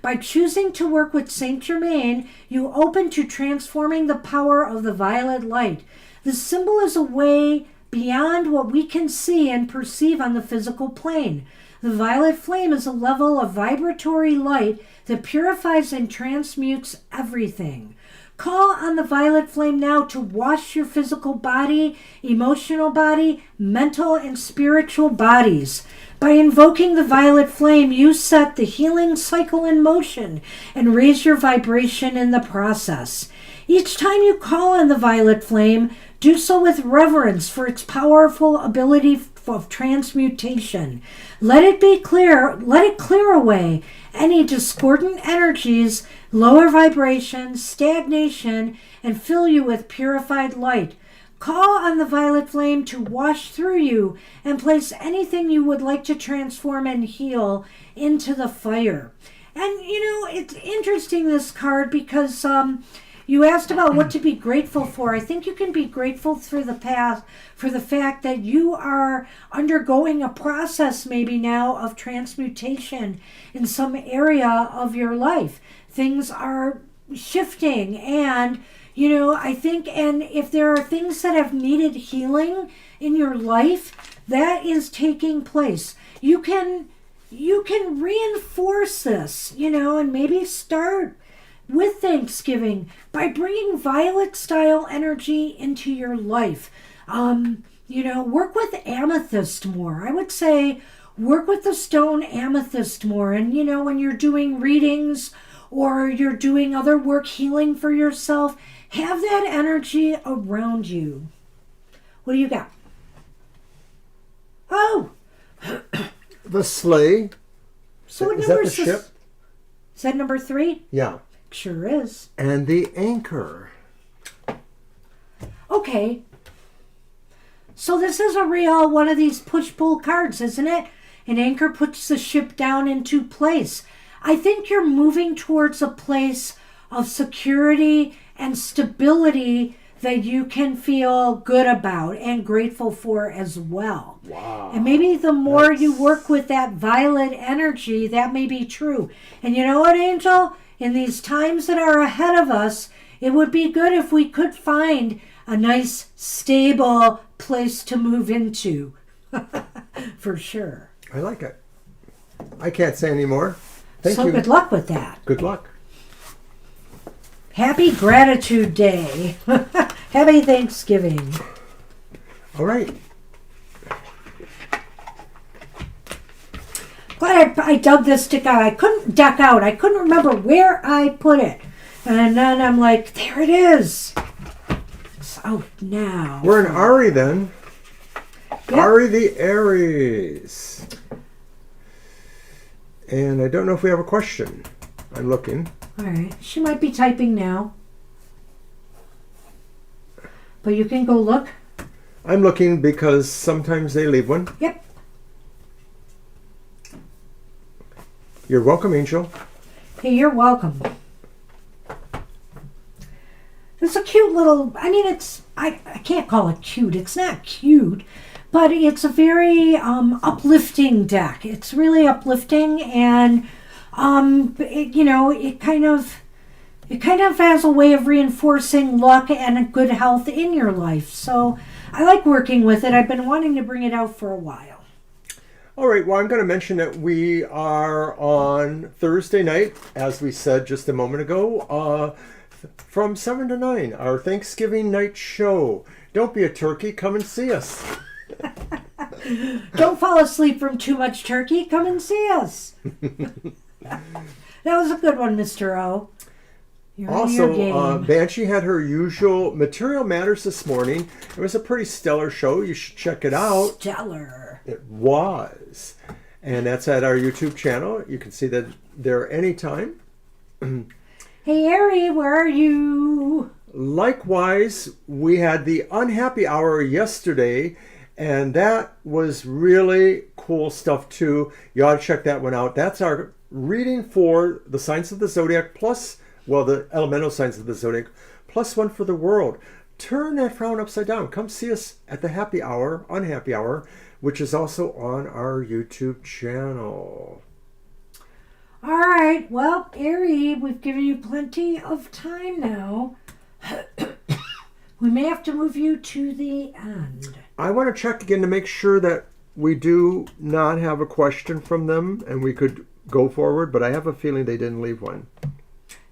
By choosing to work with Saint Germain, you open to transforming the power of the violet light. The symbol is a way beyond what we can see and perceive on the physical plane. The violet flame is a level of vibratory light that purifies and transmutes everything. Call on the violet flame now to wash your physical body, emotional body, mental and spiritual bodies. By invoking the violet flame, you set the healing cycle in motion and raise your vibration in the process. Each time you call on the violet flame, do so with reverence for its powerful ability of transmutation. Let it clear away any discordant energies, lower vibrations, stagnation, and fill you with purified light. Call on the violet flame to wash through you and place anything you would like to transform and heal into the fire. And it's interesting, this card, because you asked about what to be grateful for. I think you can be grateful for the fact that you are undergoing a process maybe now of transmutation in some area of your life. Things are shifting, and I think, and if there are things that have needed healing in your life, that is taking place. You can reinforce this, and maybe start with Thanksgiving by bringing violet style energy into your life. Work with amethyst more. I would say work with the stone amethyst more. And when you're doing readings or you're doing other work, healing for yourself, have that energy around you. What do you got? Oh, the sleigh. So is that the ship? Is that number 3? Yeah. Sure is. And the anchor. Okay. So this is a real one of these push-pull cards, isn't it? An anchor puts the ship down into place. I think you're moving towards a place of security and stability that you can feel good about and grateful for as well. Wow. And maybe the more you work with that violet energy, that may be true. And you know what, Angel? In these times that are ahead of us, it would be good if we could find a nice, stable place to move into. For sure. I like it. I can't say any more. Thank you. So good luck with that. Good luck. Happy Gratitude Day. Happy Thanksgiving. All right. Glad I dug this stick out. I couldn't duck out. I couldn't remember where I put it. And then I'm like, there it is. It's out now. We're in Ari then. Yep. Ari the Aries. And I don't know if we have a question. I'm looking. All right. She might be typing now. But you can go look. I'm looking because sometimes they leave one. Yep. You're welcome, Angel. Hey, you're welcome. It's a cute little, I mean, I can't call it cute. It's not cute, but it's a very uplifting deck. It's really uplifting, and it kind of has a way of reinforcing luck and good health in your life. So I like working with it. I've been wanting to bring it out for a while. All right, well, I'm going to mention that we are on Thursday night, as we said just a moment ago, from 7 to 9, our Thanksgiving night show. Don't be a turkey, come and see us. Don't fall asleep from too much turkey, come and see us. That was a good one, Mr. O. You're on your game. Also, Banshee had her usual Material Matters this morning. It was a pretty stellar show. You should check it out. Stellar. It was. And that's at our YouTube channel. You can see that there anytime. Hey, Ari, where are you? Likewise, we had the Unhappy Hour yesterday, and that was really cool stuff too. You ought to check that one out. That's our reading for the signs of the zodiac plus, well, the elemental signs of the zodiac, plus one for the world. Turn that frown upside down. Come see us at the Happy Hour, Unhappy Hour, which is also on our YouTube channel. All right. Well, Ari, we've given you plenty of time now. We may have to move you to the end. I want to check again to make sure that we do not have a question from them and we could go forward, but I have a feeling they didn't leave one.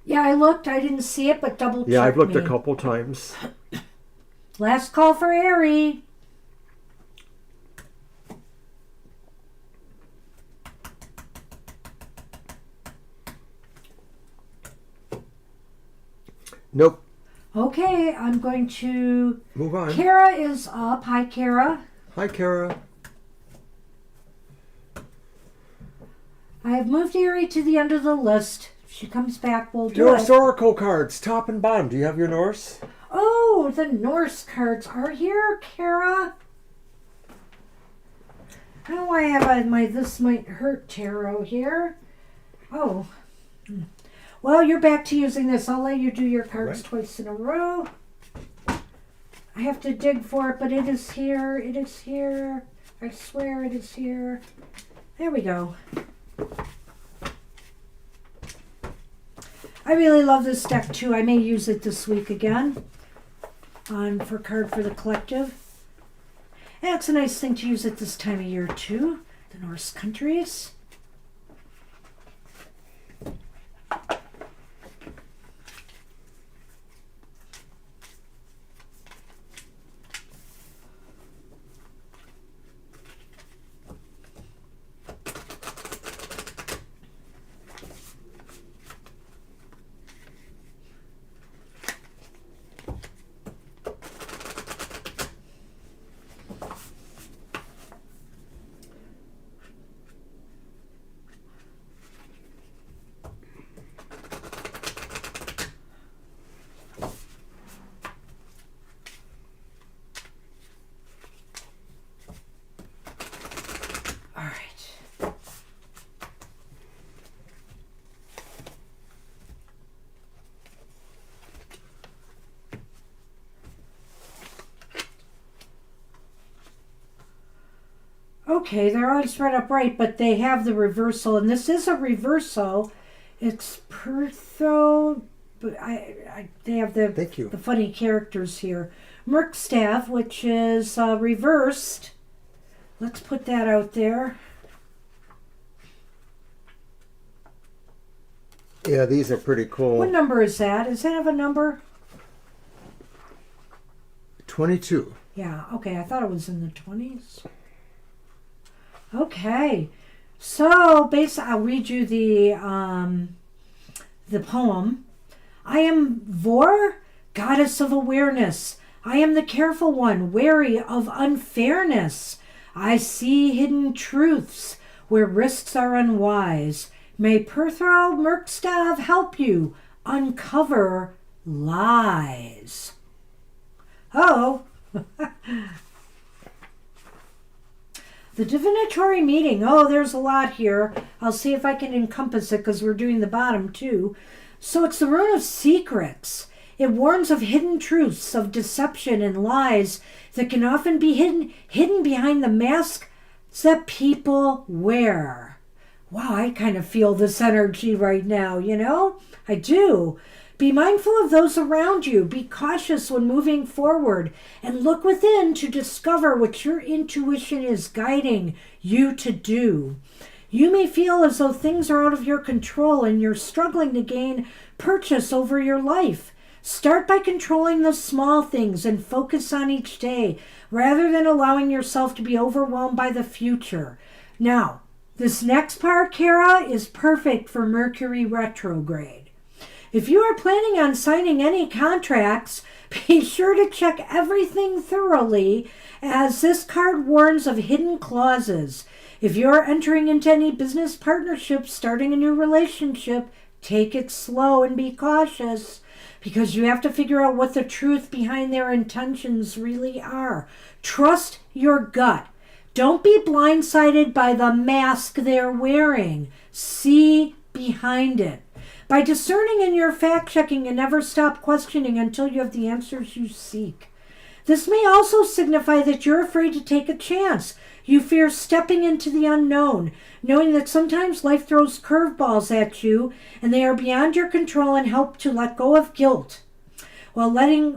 Yeah, I looked. I didn't see it, but double check. Yeah, I've looked me. a couple times. Last call for Ari. Nope. Okay, I'm going to... Move on. Kara is up. Hi, Kara. Hi, Kara. I have moved Ari to the end of the list. If she comes back, we'll do Norse it. Oracle cards, top and bottom. Do you have your Norse? Oh, the Norse cards are here, Kara. I don't know why I have my This Might Hurt tarot here. Oh. Well, you're back to using this. I'll let you do your cards twice in a row. I have to dig for it, but it is here. It is here. I swear it is here. There we go. I really love this deck, too. I may use it this week again for Card for the Collective. And it's a nice thing to use at this time of year, too. The Norse countries. Okay, they're all spread up right, but they have the reversal, and this is a reversal. It's Pertho, but they have the funny characters here. Merkstaff, which is reversed. Let's put that out there. Yeah, these are pretty cool. What number is that? Does that have a number? 22. Yeah, okay, I thought it was in the 20s. Okay, so basically, I'll read you the poem. I am Vor, goddess of awareness. I am the careful one, wary of unfairness. I see hidden truths where risks are unwise. May Perthral Merkstav help you uncover lies. Oh, the divinatory meeting. Oh, there's a lot here. I'll see if I can encompass it because we're doing the bottom too. So it's the rune of secrets. It warns of hidden truths, of deception and lies that can often be hidden behind the mask that people wear. Wow, I kind of feel this energy right now, you know? I do. Be mindful of those around you. Be cautious when moving forward and look within to discover what your intuition is guiding you to do. You may feel as though things are out of your control and you're struggling to gain purchase over your life. Start by controlling the small things and focus on each day rather than allowing yourself to be overwhelmed by the future. Now, this next part, Kara, is perfect for Mercury retrograde. If you are planning on signing any contracts, be sure to check everything thoroughly, as this card warns of hidden clauses. If you are entering into any business partnerships, starting a new relationship, take it slow and be cautious, because you have to figure out what the truth behind their intentions really are. Trust your gut. Don't be blindsided by the mask they're wearing. See behind it. By discerning in your fact-checking and never stop questioning until you have the answers you seek. This may also signify that you're afraid to take a chance. You fear stepping into the unknown, knowing that sometimes life throws curveballs at you and they are beyond your control and help to let go of guilt. By letting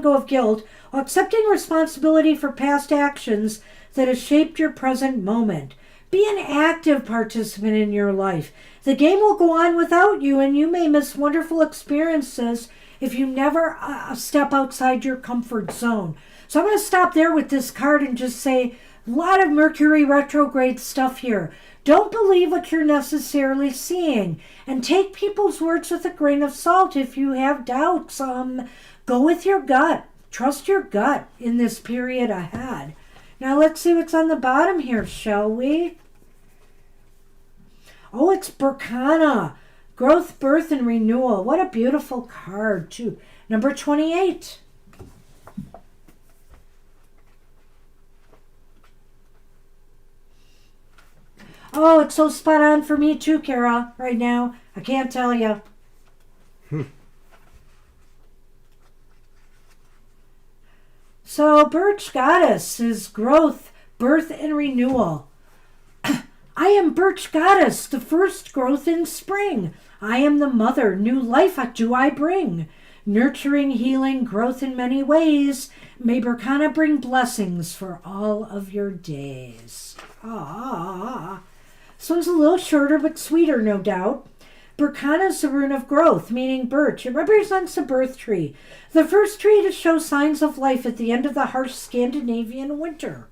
go of guilt, while accepting responsibility for past actions that have shaped your present moment. Be an active participant in your life. The game will go on without you, and you may miss wonderful experiences if you never step outside your comfort zone. So I'm going to stop there with this card and just say a lot of Mercury retrograde stuff here. Don't believe what you're necessarily seeing, and take people's words with a grain of salt if you have doubts. Go with your gut. Trust your gut in this period ahead. Now let's see what's on the bottom here, shall we? Oh, it's Berkana. Growth, birth, and renewal. What a beautiful card, too. Number 28. Oh, it's so spot on for me, too, Kara, right now. I can't tell you. So, Birch Goddess is growth, birth, and renewal. I am Birch Goddess, the first growth in spring. I am the mother, new life do I bring. Nurturing, healing, growth in many ways. May Berkana bring blessings for all of your days. This one's a little shorter but sweeter, no doubt. Berkana is the rune of growth, meaning birch. It represents the birth tree, the first tree to show signs of life at the end of the harsh Scandinavian winter.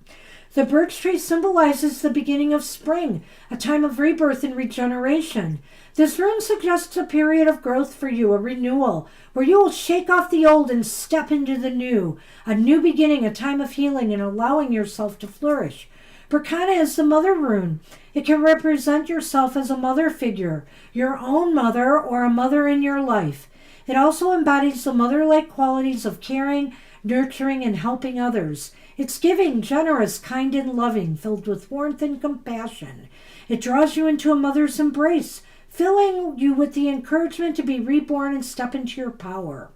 The birch tree symbolizes the beginning of spring, a time of rebirth and regeneration. This rune suggests a period of growth for you, a renewal, where you will shake off the old and step into the new, a new beginning, a time of healing and allowing yourself to flourish. Berkana is the mother rune. It can represent yourself as a mother figure, your own mother or a mother in your life. It also embodies the mother-like qualities of caring, nurturing, and helping others. It's giving, generous, kind, and loving, filled with warmth and compassion. It draws you into a mother's embrace, filling you with the encouragement to be reborn and step into your power.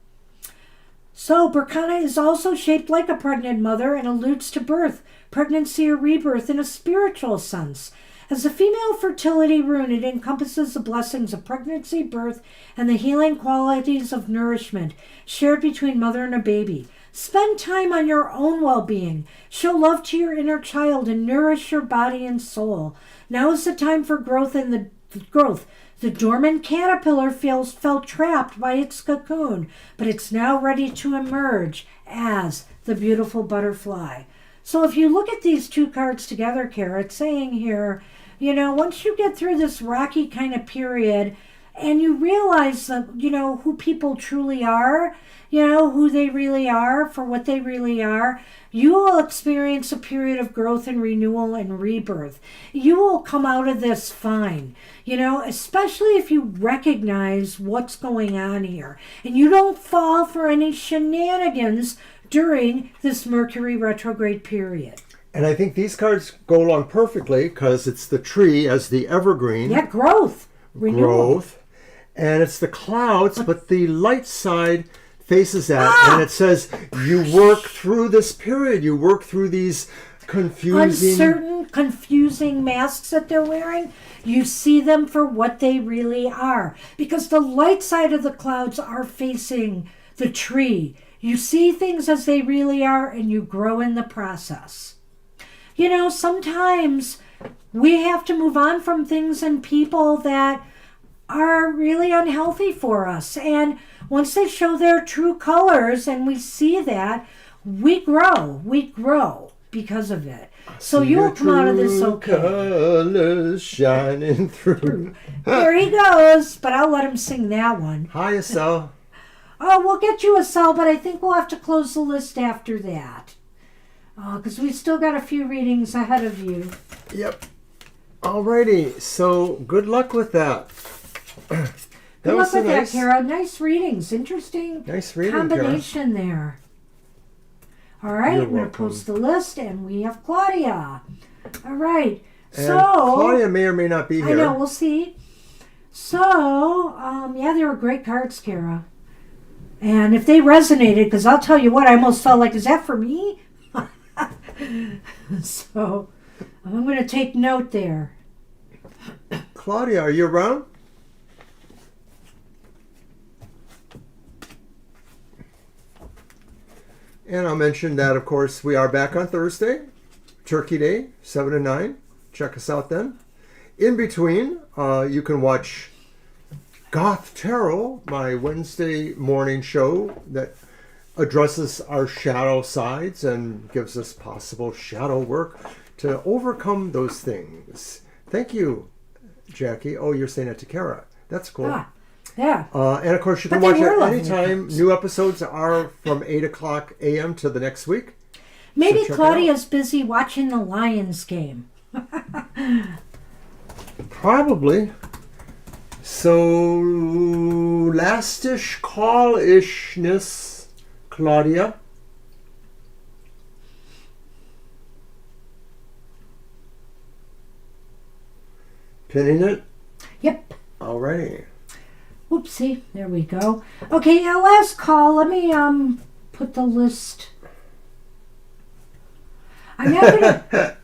So, Berkana is also shaped like a pregnant mother and alludes to birth, pregnancy, or rebirth in a spiritual sense. As a female fertility rune, it encompasses the blessings of pregnancy, birth, and the healing qualities of nourishment shared between mother and a baby. Spend time on your own well-being. Show love to your inner child and nourish your body and soul. Now is the time for growth and the growth. The dormant caterpillar felt trapped by its cocoon, but it's now ready to emerge as the beautiful butterfly. So if you look at these two cards together, Kara, it's saying here, once you get through this rocky kind of period and you realize that, who people truly are, who they really are for what they really are, you will experience a period of growth and renewal and rebirth. You will come out of this fine, especially if you recognize what's going on here and you don't fall for any shenanigans during this Mercury retrograde period. And I think these cards go along perfectly because it's the tree as the evergreen. Yeah, growth. Renewal. Growth. And it's the clouds, but the light side faces that. And it says you work through this period. You work through these confusing... uncertain, confusing masks that they're wearing. You see them for what they really are. Because the light side of the clouds are facing the tree. You see things as they really are and you grow in the process. Sometimes we have to move on from things and people that are really unhealthy for us. And once they show their true colors and we see that, we grow because of it. So you'll come out of this okay. Colors shining through. There he goes, but I'll let him sing that one. Hi, Estelle. Oh, we'll get you a cell, but I think we'll have to close the list after that. Because we still got a few readings ahead of you. Yep. Alrighty, so good luck with that. Good luck with that, Kara. Nice readings. Interesting combination Kara. There. All right, I'm going to post the list, and we have Claudia. All right. And Claudia may or may not be here. I know, we'll see. So, yeah, they were great cards, Kara. And if they resonated, because I'll tell you what, I almost felt like, is that for me? So, I'm going to take note there. Claudia, are you around? And I'll mention that, of course, we are back on Thursday, Turkey Day, 7 to 9. Check us out then. In between, you can watch Goth Tarot, my Wednesday morning show that addresses our shadow sides and gives us possible shadow work to overcome those things. Thank you, Jackie. Oh, you're saying it to Kara. That's cool. Yeah. And of course, you can watch it anytime. New episodes are from 8 o'clock a.m. to the next week. Maybe so Claudia's busy watching the Lions game. Probably. So, lastish call-ishness, Claudia. Pinning it? Yep. Alrighty. Oopsie. There we go. Okay, last call. Let me put the list. I'm not gonna...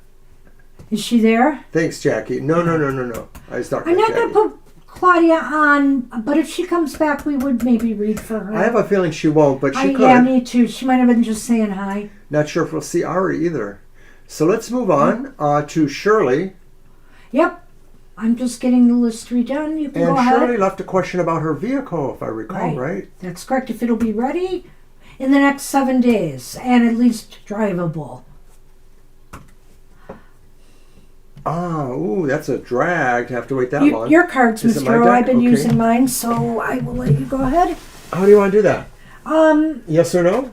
Is she there? Thanks, Jackie. No. I was talking I'm not Jackie. going to put Claudia on, but if she comes back, we would maybe read for her. I have a feeling she won't, but she could. Yeah, me too. She might have been just saying hi. Not sure if we'll see Ari either. So let's move on to Shirley. Yep. I'm just getting the list redone. You can go ahead. And Shirley left a question about her vehicle, if I recall, right? That's correct. If it'll be ready in the next 7 days and at least drivable. That's a drag to have to wait that long. Your cards, Mr. O. I've been using mine, so I will let you go ahead. How do you want to do that? Yes or no?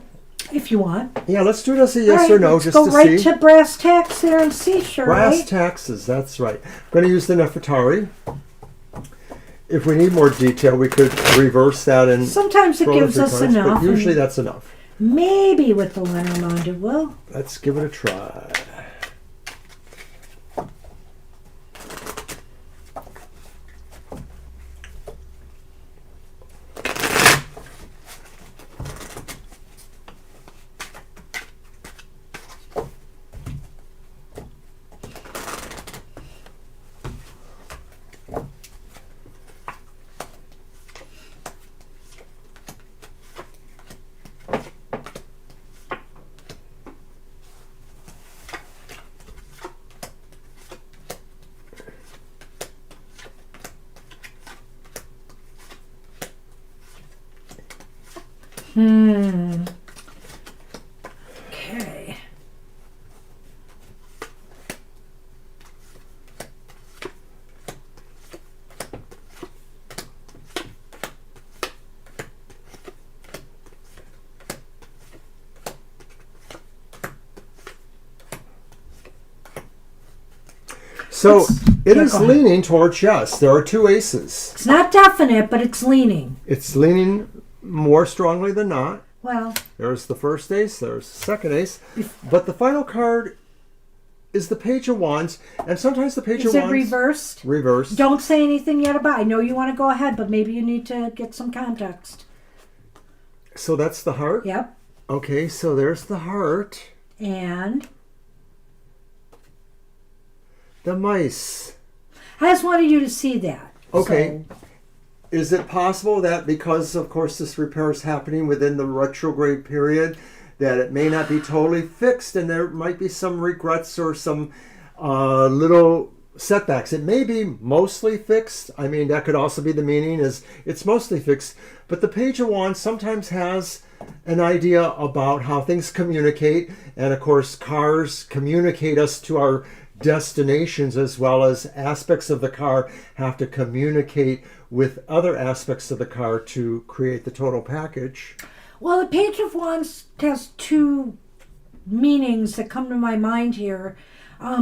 If you want. Yeah, let's do it as a yes or no, just to see. Let's go right to brass tacks there and see, Shirley. Brass taxes, that's right. I'm going to use the Nefertari. If we need more detail, we could reverse that and... Sometimes it gives us enough. But usually that's enough. Maybe with the Lenormand it will. Let's give it a try. Okay. So it Yeah, is go ahead. leaning towards yes. There are two aces. It's not definite, but it's leaning. It's leaning more strongly than not. Well, There's the first ace, there's the second ace. But the final card is the Page of Wands. And sometimes the Page is of it Wands... reversed? Reversed. Don't say anything yet about it. I know you want to go ahead, but maybe you need to get some context. So that's the heart? Yep. Okay, so there's the heart. And The mice. I just wanted you to see that. Okay. So, Is it possible that because, of course, this repair is happening within the retrograde period, that it may not be totally fixed and there might be some regrets or some little setbacks? It may be mostly fixed. I mean, that could also be the meaning, is it's mostly fixed. But the Page of Wands sometimes has an idea about how things communicate. And, of course, cars communicate us to our destinations, as well as aspects of the car have to communicate with other aspects of the car to create the total package. well, the Page of Wands has two meanings that come to my mind here,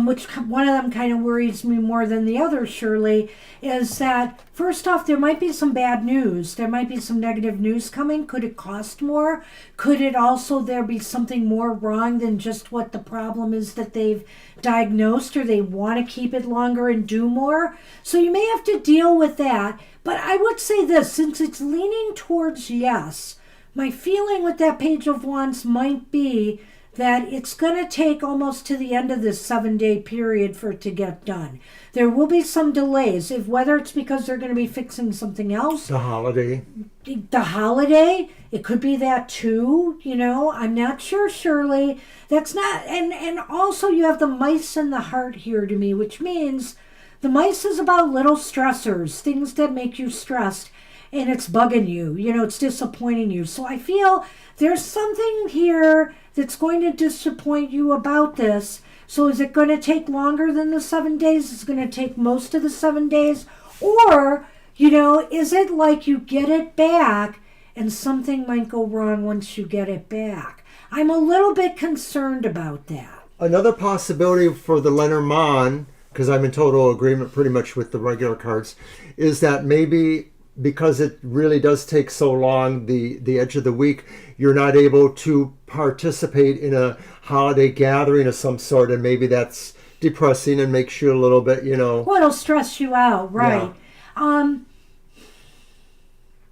which one of them kind of worries me more than the other, Shirley, is that first off, there might be some bad news. There might be some negative news coming. Could it cost more? Could it also there be something more wrong than just what the problem is that they've diagnosed, or they want to keep it longer and do more? So you may have to deal with that. But I would say this, since it's leaning towards yes, my feeling with that Page of Wands might be that it's going to take almost to the end of this 7-day period for it to get done. There will be some delays, if whether it's because they're going to be fixing something else. The holiday. The holiday, it could be that too, I'm not sure, Shirley. That's not, and also you have the mice and the heart here to me, which means the mice is about little stressors, things that make you stressed, and it's bugging you, it's disappointing you. So I feel there's something here that's going to disappoint you about this. So is it going to take longer than the 7 days? Is it going to take most of the 7 days? Or, is it like you get it back and something might go wrong once you get it back? I'm a little bit concerned about that. Another possibility for the Lenormand, because I'm in total agreement pretty much with the regular cards, is that maybe because it really does take so long, the edge of the week, you're not able to participate in a holiday gathering of some sort, and maybe that's depressing and makes you a little bit, Well, it'll stress you out, right? Yeah.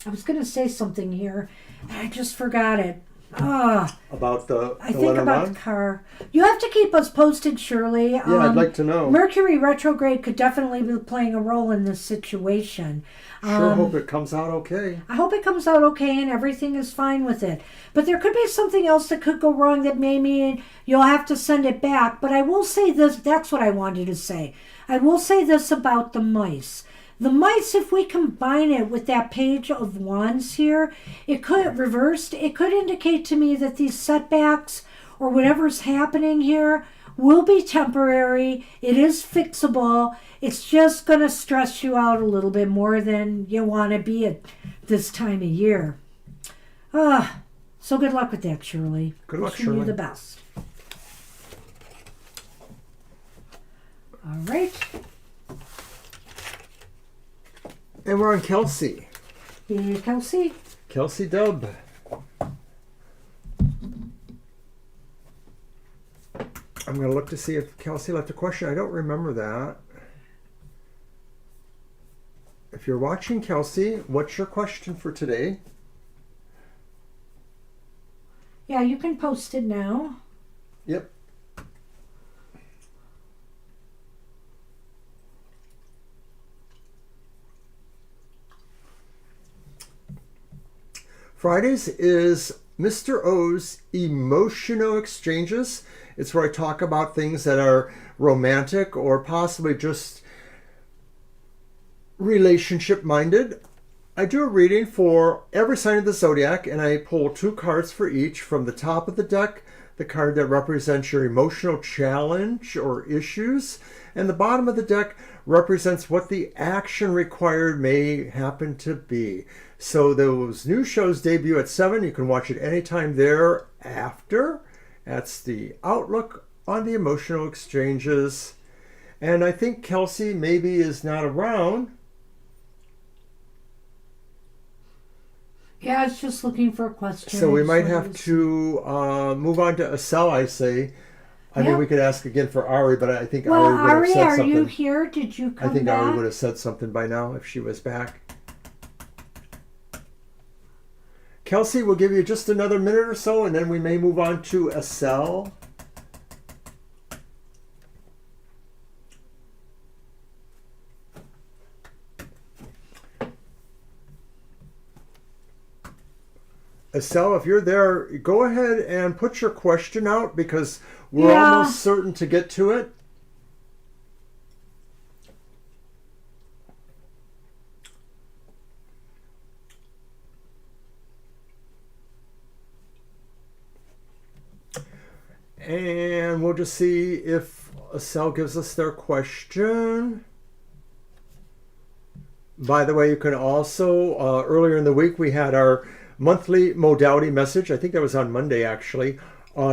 I was going to say something here, and I just forgot it. About the I think about Lenormand? the car. You have to keep us posted, Shirley. Yeah, I'd like to know. Mercury retrograde could definitely be playing a role in this situation. Sure hope it comes out okay. I hope it comes out okay and everything is fine with it. But there could be something else that could go wrong that may mean you'll have to send it back. But I will say this, that's what I wanted to say. I will say this about the mice. The mice, if we combine it with that Page of Wands here, it could reversed. It could indicate to me that these setbacks or whatever's happening here will be temporary. It is fixable. It's just going to stress you out a little bit more than you want to be at this time of year. So good luck with that, Shirley. Good luck, Wishing Shirley. you the best. All right. And we're on Kelsey. Hey, Kelsey. Kelsey Dub. I'm going to look to see if Kelsey left a question. I don't remember that. If you're watching, Kelsey, what's your question for today? Yeah, you can post it now. Yep. Fridays is Mr. O's Emotional Exchanges. It's where I talk about things that are romantic or possibly just relationship minded. I do a reading for every sign of the zodiac, and I pull 2 cards for each. From the top of the deck, the card that represents your emotional challenge or issues, and the bottom of the deck represents what the action required may happen to be. So those new shows debut at 7. You can watch it anytime thereafter. That's the outlook on the emotional exchanges. And I think Kelsey maybe is not around. Yeah, I was just looking for a question. So we I might just have wanted to move on to Estelle, I say. I mean, Yeah. we could ask again for Ari, but I think Well, Ari would have Ari, said are something. you here? Did you come I think back? Ari would have said something by now if she was back. Kelsey, we'll give you just another minute or so, and then we may move on to Estelle. Estelle, if you're there, go ahead and put your question out because we're almost certain to get to it. And we'll just see if Estelle gives us their question. By the way, you can also, earlier in the week, we had our monthly modality message. I think that was on Monday, actually.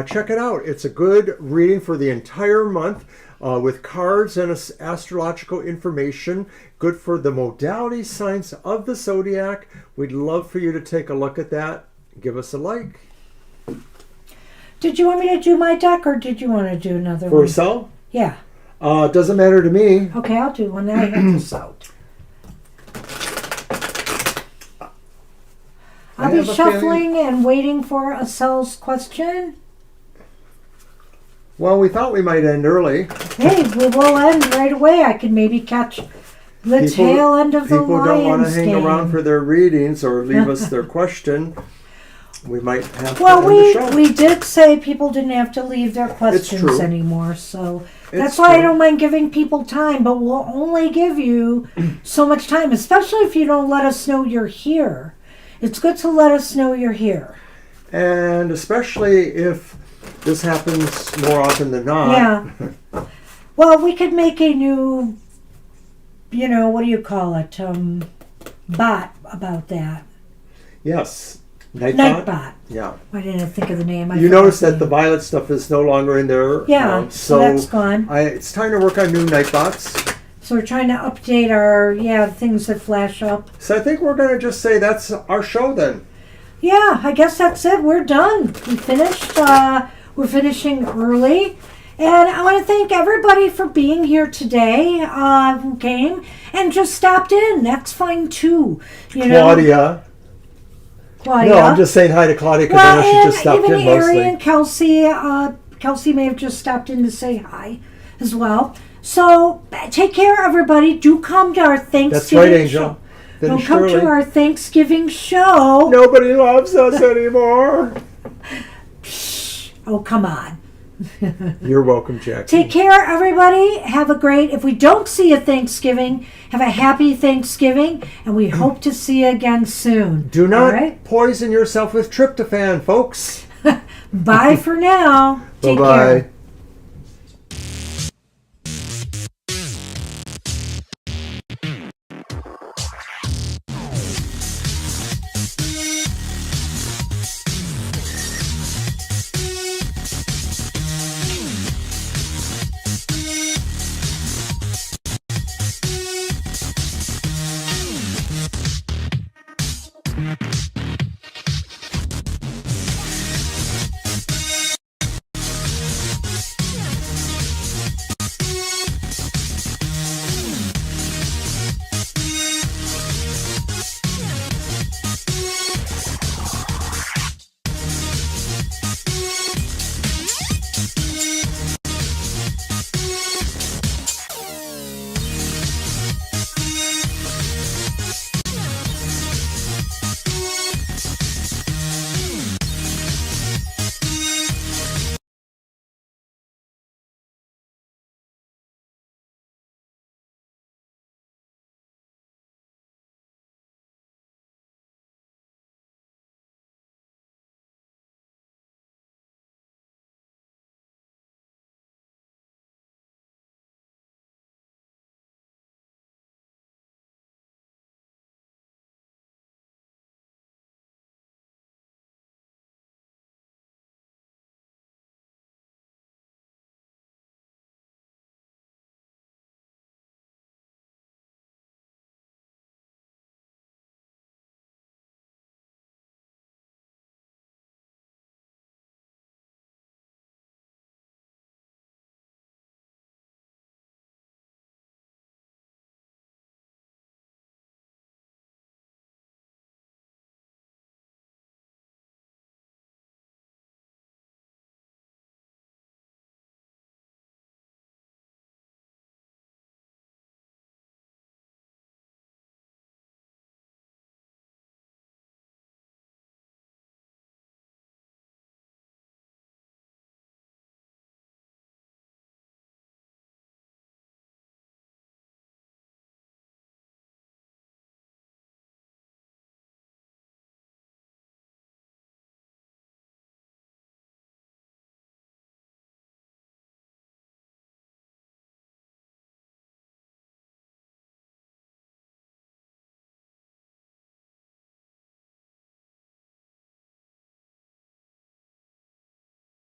Check it out. It's a good reading for the entire month with cards and astrological information. Good for the modality signs of the zodiac. We'd love for you to take a look at that. Give us a like. Did you want me to do my deck, or did you want to do another For one? Estelle? Yeah. Doesn't matter to me. Okay, I'll do one. Now I have this out. I'll be shuffling and waiting for Estelle's question. Well, we thought we might end early. Hey, we will end right away. I could maybe catch the tail end of the Lions People don't want to hang game. around for their readings or leave us their question. We might have to Well, end the show. we did say people didn't have to leave their questions true. anymore, so that's It's why I true. don't mind giving people time, but we'll only give you so much time, especially if you don't let us know you're here. It's good to let us know you're here. And especially if this happens more often than not. Yeah. Well, we could make a new, what do you call it, bot about that. Yes. Nightbot? Nightbot. Yeah. Why didn't I think of the name? You notice that the violet stuff is no longer in there. Yeah, so that's gone. It's time to work on new Nightbots. So we're trying to update our, things that flash up. So I think we're going to just say that's our show then. Yeah, I guess that's it. We're done. We finished. We're finishing early. And I want to thank everybody for being here today who came and just stopped in. That's fine too. Claudia. No, I'm just saying hi to Claudia because I know she just stopped in mostly. Even Ari and Kelsey. Kelsey may have just stopped in to say hi as well. So take care, everybody. Do come to our Thanksgiving That's right, Angel. show. Don't come to our Thanksgiving show. Nobody loves us anymore. Oh, come on. You're welcome, Jackie. Take care, everybody. Have a great, if we don't see you Thanksgiving, have a happy Thanksgiving, and we hope to see you again soon. Do not poison yourself with tryptophan, folks. Bye for now. Take Bye-bye. care.